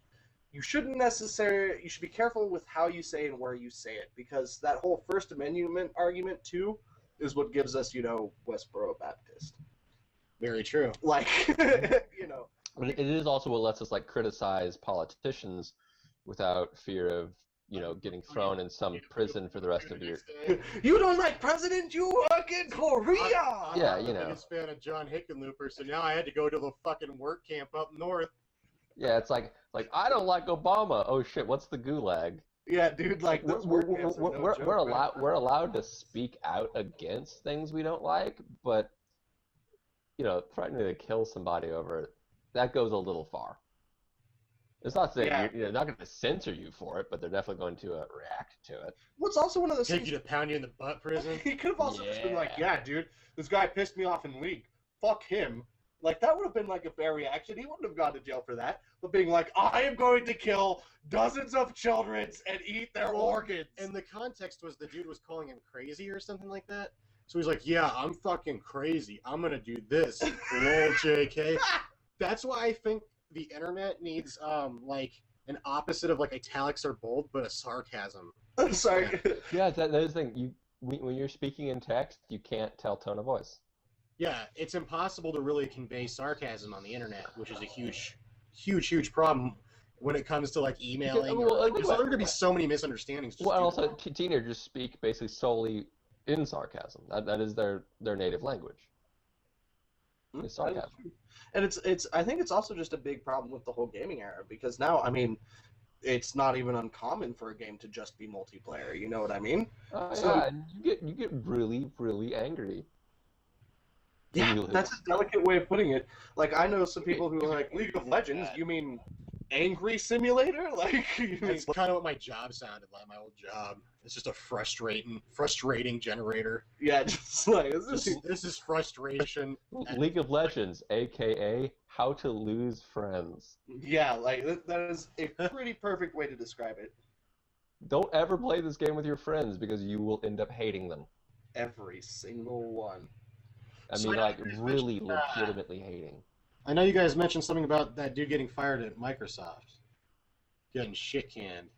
you should be careful with how you say and where you say it, because that whole First Amendment argument too is what gives us, Westboro Baptist. Very true. Like, But it is also what lets us criticize politicians without fear of getting thrown in some prison for the rest of your. You don't like president? You work in Korea. Yeah, I'm the biggest fan of John Hickenlooper, so now I had to go to the fucking work camp up north. Yeah, it's like I don't like Obama. Oh shit, what's the gulag? Yeah, dude, like we're allowed to speak out against things we don't like, but threatening to kill somebody over it, that goes a little far. It's not saying you're not going to censor you for it, but they're definitely going to react to it. What's also one of those Take things... you to pound you in the butt prison? He could have also just been like, yeah, dude, this guy pissed me off in League. Fuck him. Like, that would have been, a fair reaction. He wouldn't have gone to jail for that. But being like, I am going to kill dozens of children and eat their organs. And the context was the dude was calling him crazy or something like that. So he's like, yeah, I'm fucking crazy. I'm going to do this. Lol, JK. That's why I think the internet needs, an opposite of, italics or bold, but a sarcasm. I'm sorry. Yeah, that is the thing. When you're speaking in text, you can't tell tone of voice. Yeah, it's impossible to really convey sarcasm on the internet, which is a huge problem when it comes to emailing. There's going to be so many misunderstandings. Well, and also teenagers speak basically solely in sarcasm. That is their native language. It's sarcasm. And it's I think it's also just a big problem with the whole gaming era, because now, I mean, it's not even uncommon for a game to just be multiplayer. You know what I mean? Yeah, and you get really, really angry. Yeah, that's a delicate way of putting it. Like, I know some people who are like, League of Legends, you mean angry simulator? That's kind of what my job sounded like, my old job. It's just a frustrating generator. Yeah, just like, this is frustration. League of Legends, a.k.a. how to lose friends. Yeah, that is a pretty perfect way to describe it. Don't ever play this game with your friends, because you will end up hating them. Every single one. I mean, really legitimately hating. I know you guys mentioned something about that dude getting fired at Microsoft. Getting shit canned.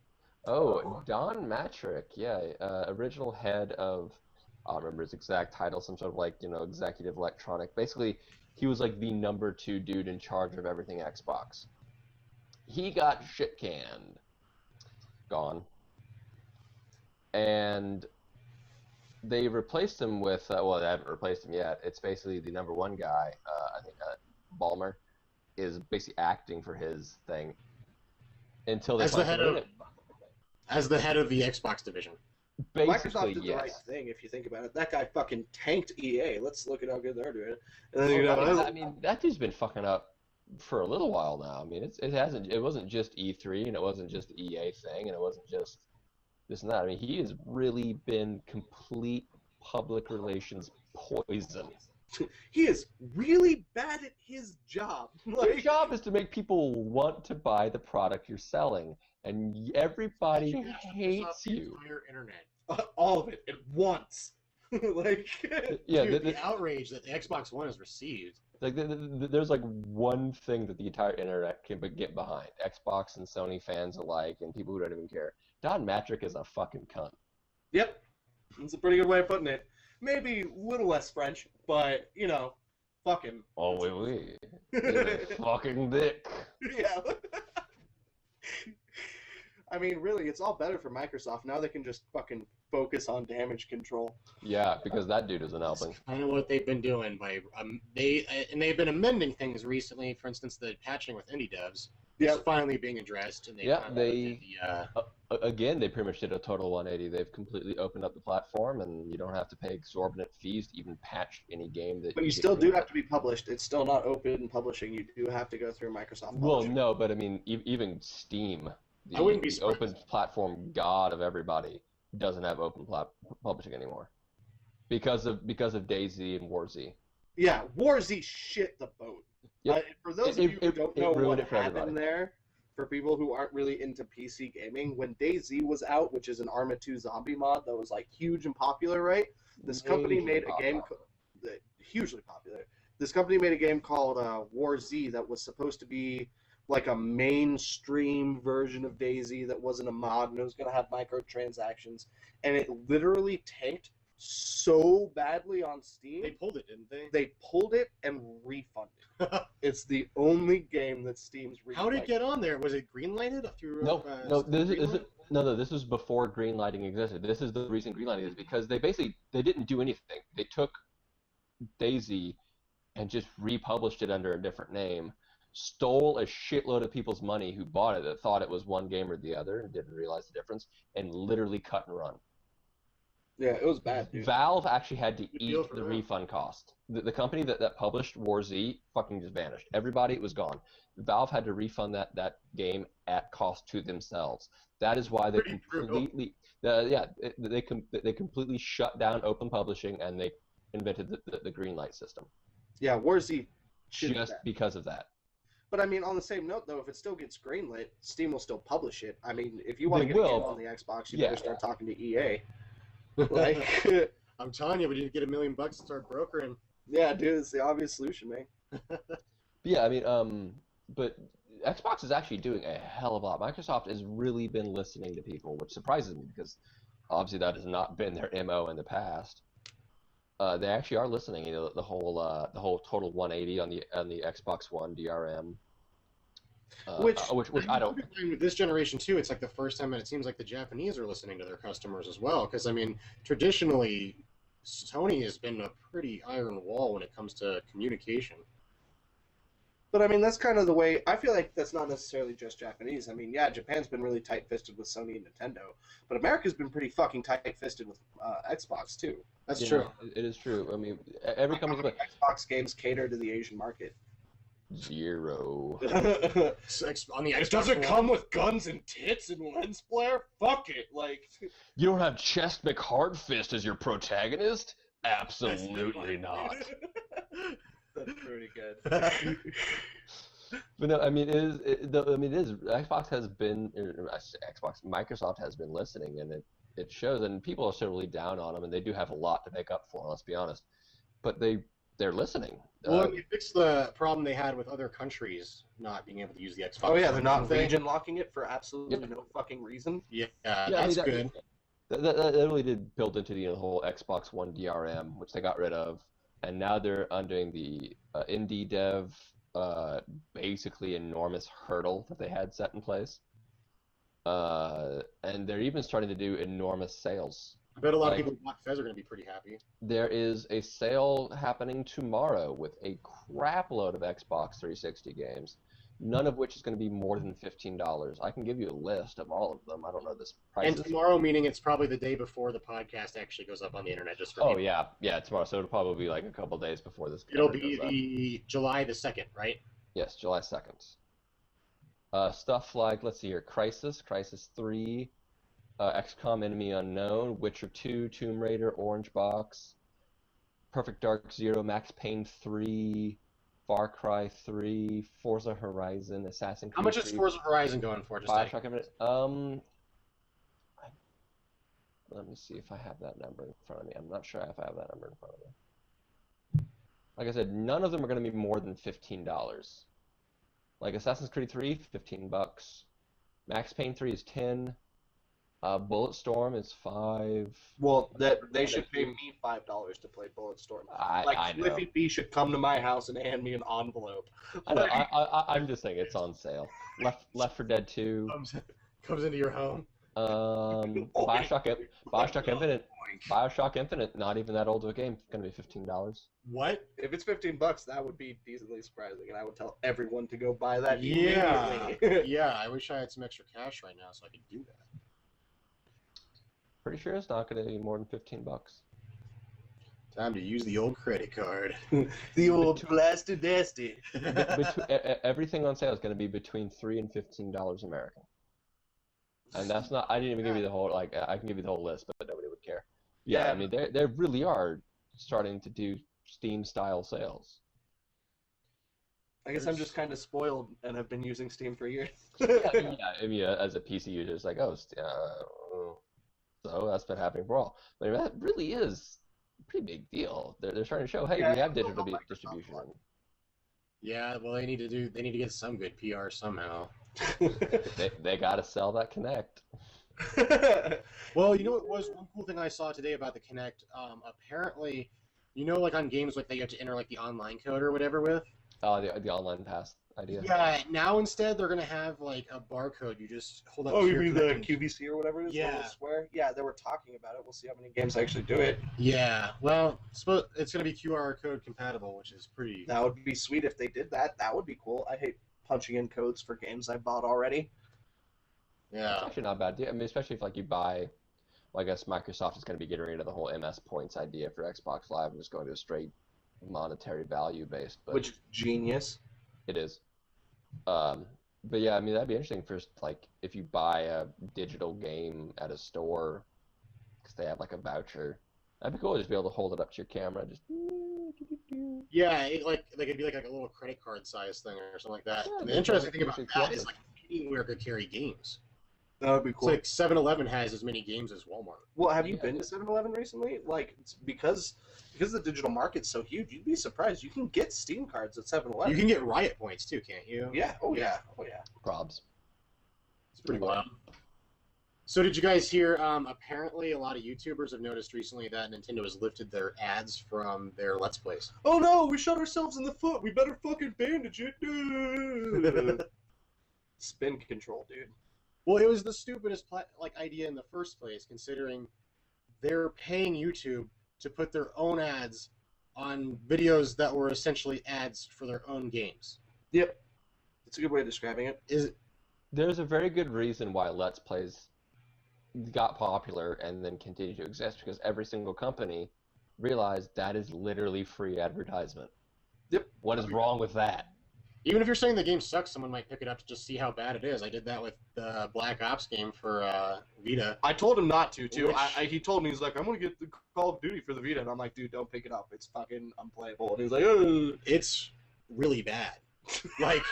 Oh, Don Matrick, yeah, original head of, I don't remember his exact title, some sort of executive electronic. Basically, he was the number 2 dude in charge of everything Xbox. He got shit canned. gone, and they replaced him with well, they haven't replaced him yet. It's basically the number one guy. I think Ballmer is basically acting for his thing until they find somebody. As the head of the Xbox division. Basically, Microsoft did the right thing, if you think about it. That guy fucking tanked EA. Let's look at how good they're doing. And then, I mean, that dude's been fucking up for a little while now. I mean, it wasn't just E3, and it wasn't just the EA thing, and it wasn't just this and that. I mean, he has really been complete public relations poison. He is really bad at his job. Your job is to make people want to buy the product you're selling, and everybody hates you. The entire internet. All of it at once. Yeah, dude, the outrage that the Xbox One has received. Like, there's like one thing that the entire internet can get behind: Xbox and Sony fans alike, and people who don't even care. Don Matrick is a fucking cunt. Yep, that's a pretty good way of putting it. Maybe a little less French, but, you know, fuck him. Oh, oui. Fucking dick. Yeah. I mean, really, it's all better for Microsoft. Now they can just fucking focus on damage control. Yeah, because that dude isn't helping. That's kind of what they've been doing. By they've been amending things recently. For instance, the patching with indie devs is finally being addressed. And again, they pretty much did a total 180. They've completely opened up the platform, and you don't have to pay exorbitant fees to even patch any game that. But you still do have to be published. It's still not open publishing. You do have to go through Microsoft. Well, no, but I mean, even Steam, the open platform god of everybody, doesn't have open publishing anymore because of DayZ and WarZ. Yeah, WarZ shit the boat. Yep. For those of you who don't know what happened there, for people who aren't really into PC gaming, when DayZ was out, which is an Arma 2 zombie mod that was like huge and popular, right? This company made a game hugely popular. This company made a game called WarZ that was supposed to be like a mainstream version of DayZ that wasn't a mod, and it was going to have microtransactions, and it literally tanked so badly on Steam. They pulled it, didn't they? They pulled it and refunded. It's the only game that Steam's refunded. How did it get on there? Was it greenlighted through? This was before greenlighting existed. This is the reason greenlighting is because they didn't do anything. They took DayZ and just republished it under a different name, stole a shitload of people's money who bought it that thought it was one game or the other and didn't realize the difference, and literally cut and run. Yeah, it was bad, dude. Valve actually had to eat the refund cost. The company that published WarZ fucking just vanished. Everybody was gone. Valve had to refund that game at cost to themselves. That is why they completely they completely shut down open publishing, and they invented the greenlight system. Yeah, WarZ just because of that. But I mean, on the same note, though, if it still gets greenlit, Steam will still publish it. I mean, if you want to get a game on the Xbox, you better start talking to EA. Like, I'm telling you, we need to get $1 million to start brokering. Yeah, dude, it's the obvious solution, man. Yeah, I mean, but Xbox is actually doing a hell of a lot. Microsoft has really been listening to people, which surprises me because obviously that has not been their MO in the past. They actually are listening. You know, the whole total 180 on the Xbox One DRM. Which I don't. With this generation too, it's like the first time, and it seems like the Japanese are listening to their customers as well. Because I mean, traditionally, Sony has been a pretty iron wall when it comes to communication. But I mean, that's kind of the way. I feel like that's not necessarily just Japanese. I mean, yeah, Japan's been really tight-fisted with Sony and Nintendo, but America's been pretty fucking tight-fisted with Xbox too. That's true. It is true. I mean, every company. Xbox games cater to the Asian market. 0. On the Xbox it doesn't come with guns and tits and lens flare. Fuck it, like. You don't have Chest McHeartfist as your protagonist? Absolutely not. That's pretty good. But no, I mean, Xbox has been, Microsoft has been listening, and it shows, and people are still really down on them, and they do have a lot to make up for, let's be honest. But they're listening. Well, you fixed the problem they had with other countries not being able to use the Xbox. Oh yeah, they're not region locking it for absolutely no fucking reason. Yeah, that's good. That really did build into the whole Xbox One DRM, which they got rid of, and now they're undoing the indie dev, basically enormous hurdle that they had set in place. And they're even starting to do enormous sales. I bet a lot of Like, people who bought Fez are going to be pretty happy. there is a sale happening tomorrow with a crap load of Xbox 360 games, none of which is going to be more than $15. I can give you a list of all of them. I don't know this And prices. tomorrow, meaning it's probably the day before the podcast actually goes up on the internet. Just for Oh people. yeah, tomorrow. So it'll probably be like a couple days before this. It'll ever be goes up. the July the 2nd, right? Yes, July 2nd. Stuff like, let's see here, Crisis 3, XCOM Enemy Unknown, Witcher 2, Tomb Raider, Orange Box, Perfect Dark Zero, Max Payne 3, Far Cry 3, Forza Horizon, Assassin's Creed How much is 3, Forza Horizon going for? Just like, Bioshock Infinite. Let me see if I have that number in front of me. I'm not sure if I have that number in front of me. Like I said, none of them are going to be more than $15. Like Assassin's Creed 3, $15. Max Payne 3 is 10. Bulletstorm is 5. Well, they should pay me $5 to play Bulletstorm. I know. Cliffy B should come to my house and hand me an envelope. I know. I'm just saying it's on sale. Left 4 Dead 2. comes into your home. Bioshock Infinite, not even that old of a game, going to be $15. What? If it's $15, that would be decently surprising, and I would tell everyone to go buy that Yeah. immediately. Yeah, I wish I had some extra cash right now so I could do that. Pretty sure it's not going to be more than $15. Time to use the old credit card. The old blasted nasty. Everything on sale is going to be between $3 and $15 American. And that's not. I didn't even give you the whole. Like, I can give you the whole list, but nobody would care. Yeah, I mean, they really are starting to do Steam-style sales. I guess I'm just kind of spoiled and have been using Steam for years. Yeah, I mean, as a PC user, it's like, so that's been happening for all. But that really is a pretty big deal. They're starting to show, hey, we have digital distribution. Yeah, well, they need to get some good PR somehow. They got to sell that Kinect. Well, you know what was one cool thing I saw today about the Kinect? Apparently, you know, like on games like that you have to enter like the online code or whatever with. Oh, the online pass idea. Yeah, now instead they're gonna have like a barcode. You just hold up. Oh, to you your mean the Kinect. QVC or whatever it is? Yeah. The little square? Yeah, they were talking about it. We'll see how many games actually do it. Yeah, well, it's gonna be QR code compatible, which is pretty. That would be sweet if they did that. That would be cool. I hate punching in codes for games I bought already. Yeah. It's actually not a bad deal. I mean, especially if like you buy, well, I guess Microsoft is going to be getting rid of the whole MS points idea for Xbox Live and just going to a straight monetary value based. But Which is genius. it is. But yeah, I mean that'd be interesting for like if you buy a digital game at a store because they have like a voucher. That'd be cool to just be able to hold it up to your camera, just. Yeah, it'd be like a little credit card size thing or something like that. Yeah, And the interesting thing that's about cool. that is like anywhere could carry games. That would be cool. It's like 7-Eleven has as many games as Walmart. Well, have you Yeah, been to 7-Eleven recently? Like, it's because the digital market's so huge, you'd be surprised. You can get Steam cards at 7-Eleven. You can get Riot points too, can't you? Yeah. Oh Yeah. yeah. Oh yeah. Probs. It's pretty wild. So did you guys hear, apparently a lot of YouTubers have noticed recently that Nintendo has lifted their ads from their Let's Plays. Oh no, we shot ourselves in the foot. We better fucking bandage it. Spin control, dude. Well, it was the stupidest idea in the first place, considering they're paying YouTube to put their own ads on videos that were essentially ads for their own games. Yep. That's a good way of describing it. There's a very good reason why Let's Plays got popular and then continue to exist because every single company realized that is literally free advertisement. Yep. What is wrong with that? Even if you're saying the game sucks, someone might pick it up to just see how bad it is. I did that with the Black Ops game for Vita. I told him not to, too. Which- He told me, he's like, I'm going to get the Call of Duty for the Vita. And I'm like, dude, don't pick it up. It's fucking unplayable. And he's like, ugh. It's really bad. Like,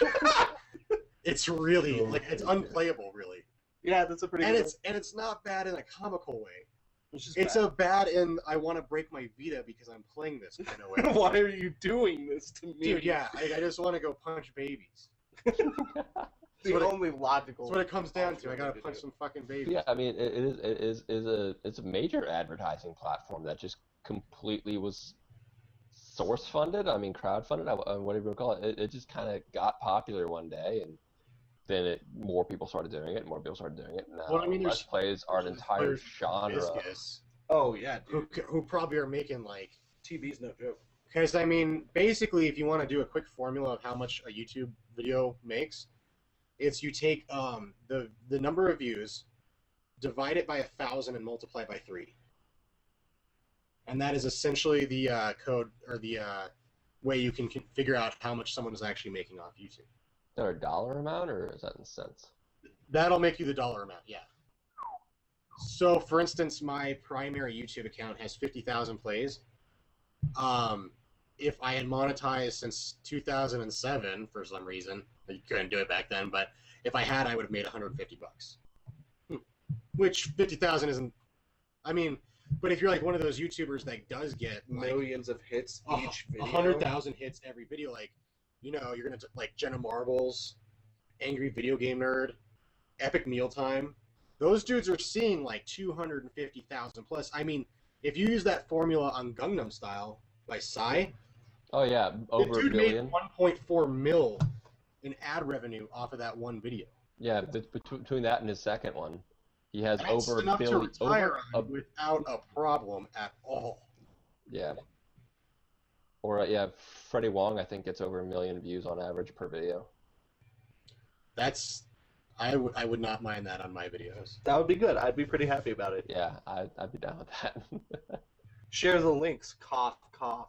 it's really, like, it's unplayable, really. Yeah, that's a pretty And good it's not bad in a comical way. It's It's a bad in I want to break my Vita because I'm playing this kind of way. Why are you doing this to me? Dude, yeah, I just want to go punch babies. The what it- only logical. That's what it comes down to. I gotta punch some fucking babies. Yeah, I mean, it's a major advertising platform that just completely was source funded. I mean, crowd funded. Whatever you want to call it. It just kind of got popular one day, and more people started doing it, and more people started doing it. Now, Well, I mean, Let's Plays are an entire genre. Oh yeah, dude. Who probably are making like TV's no joke. because I mean basically if you want to do a quick formula of how much a YouTube video makes, it's you take the number of views, divide it by 1,000 and multiply by 3, and that is essentially the code or the way you can figure out how much someone is actually making off YouTube. Is that a dollar amount or is that in cents? That'll make you the dollar amount, yeah. So, for instance, my primary YouTube account has 50,000 plays. If I had monetized since 2007 for some reason, you couldn't do it back then, but if I had, I would have made $150. Which 50,000 isn't. I mean, but if you're like one of those YouTubers that does get like, millions of hits each video, 100,000 hits every video, like, you know, you're gonna like Jenna Marbles, Angry Video Game Nerd, Epic Mealtime. Those dudes are seeing like 250,000 plus. I mean, if you use that formula on Gangnam Style by Psy, Oh yeah, over the a dude billion. made 1.4 mil in ad revenue off of that one video. Yeah, between that and his second one, he has That's over a enough billion. to retire on without a problem at all. Yeah. Or yeah, Freddie Wong I think gets over 1 million views on average per video. That's I would not mind that on my videos. that would be good. I'd be pretty happy about it. Yeah, I'd be down with that. Share the links. Cough, cough.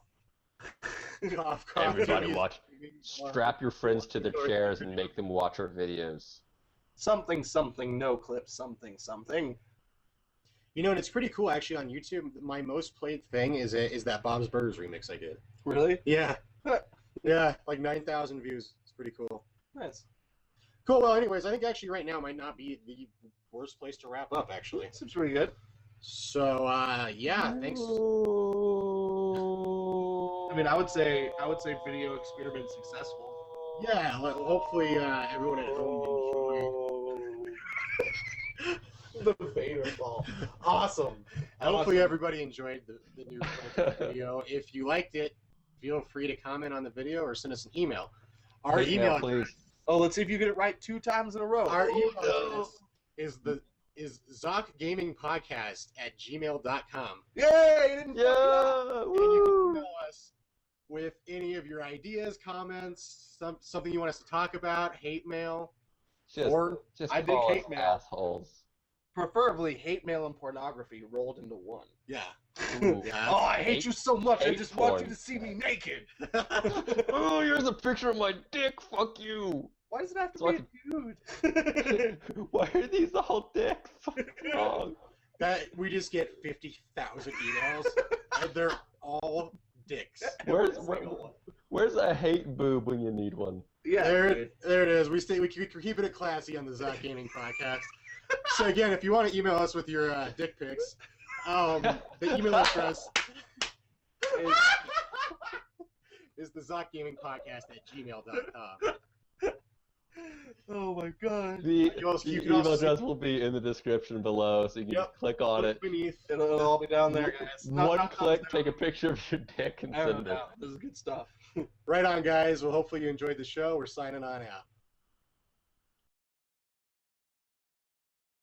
Cough, cough. Everybody watch. Strap your friends to their chairs and make them watch our videos. Something, something, no clip, something, something. You know, and it's pretty cool actually on YouTube. My most played thing is that Bob's Burgers remix I did. Really? Yeah, yeah, like 9,000 views. It's pretty cool. Nice. Cool. Well, anyways, I think actually right now might not be the worst place to wrap up. Actually, Seems pretty good. so yeah, thanks. I mean, I would say video experiment successful. Yeah, hopefully everyone at home enjoyed. The Vader ball. Awesome. Hopefully everybody enjoyed the new video. If you liked it, feel free to comment on the video or send us an email. Our email please. Oh, let's see if you get it right 2 times in a row. Our email address is zockgamingpodcast@gmail.com. Yay! Yeah! And you can email us with any of your ideas, comments, something you want us to talk about, hate mail, or Just I dig call us hate mail. assholes. Preferably hate mail and pornography rolled into one. yeah. Ooh. Yeah. Oh, I hate you so much. I hate just want you porn. to see me naked. Oh, here's a picture of my dick. Fuck you. Why does it have to So be a dude? Why are these all dicks? What's wrong? That we just get 50,000 emails, and they're all dicks. Where's a hate boob when you need one? Yeah, There dude. it is. We keep it classy on the Zock Gaming podcast. So again, if you want to email us with your dick pics, the email address is the Zock Gaming Podcast@gmail.com. Oh my god. The You also- you can email also- address will be in the description below, so you can just click on it. Beneath. It'll all be down there, guys. One click, take a picture of your dick and I don't send it. know. This is good stuff. Right on, guys. Well, hopefully you enjoyed the show. We're signing on out.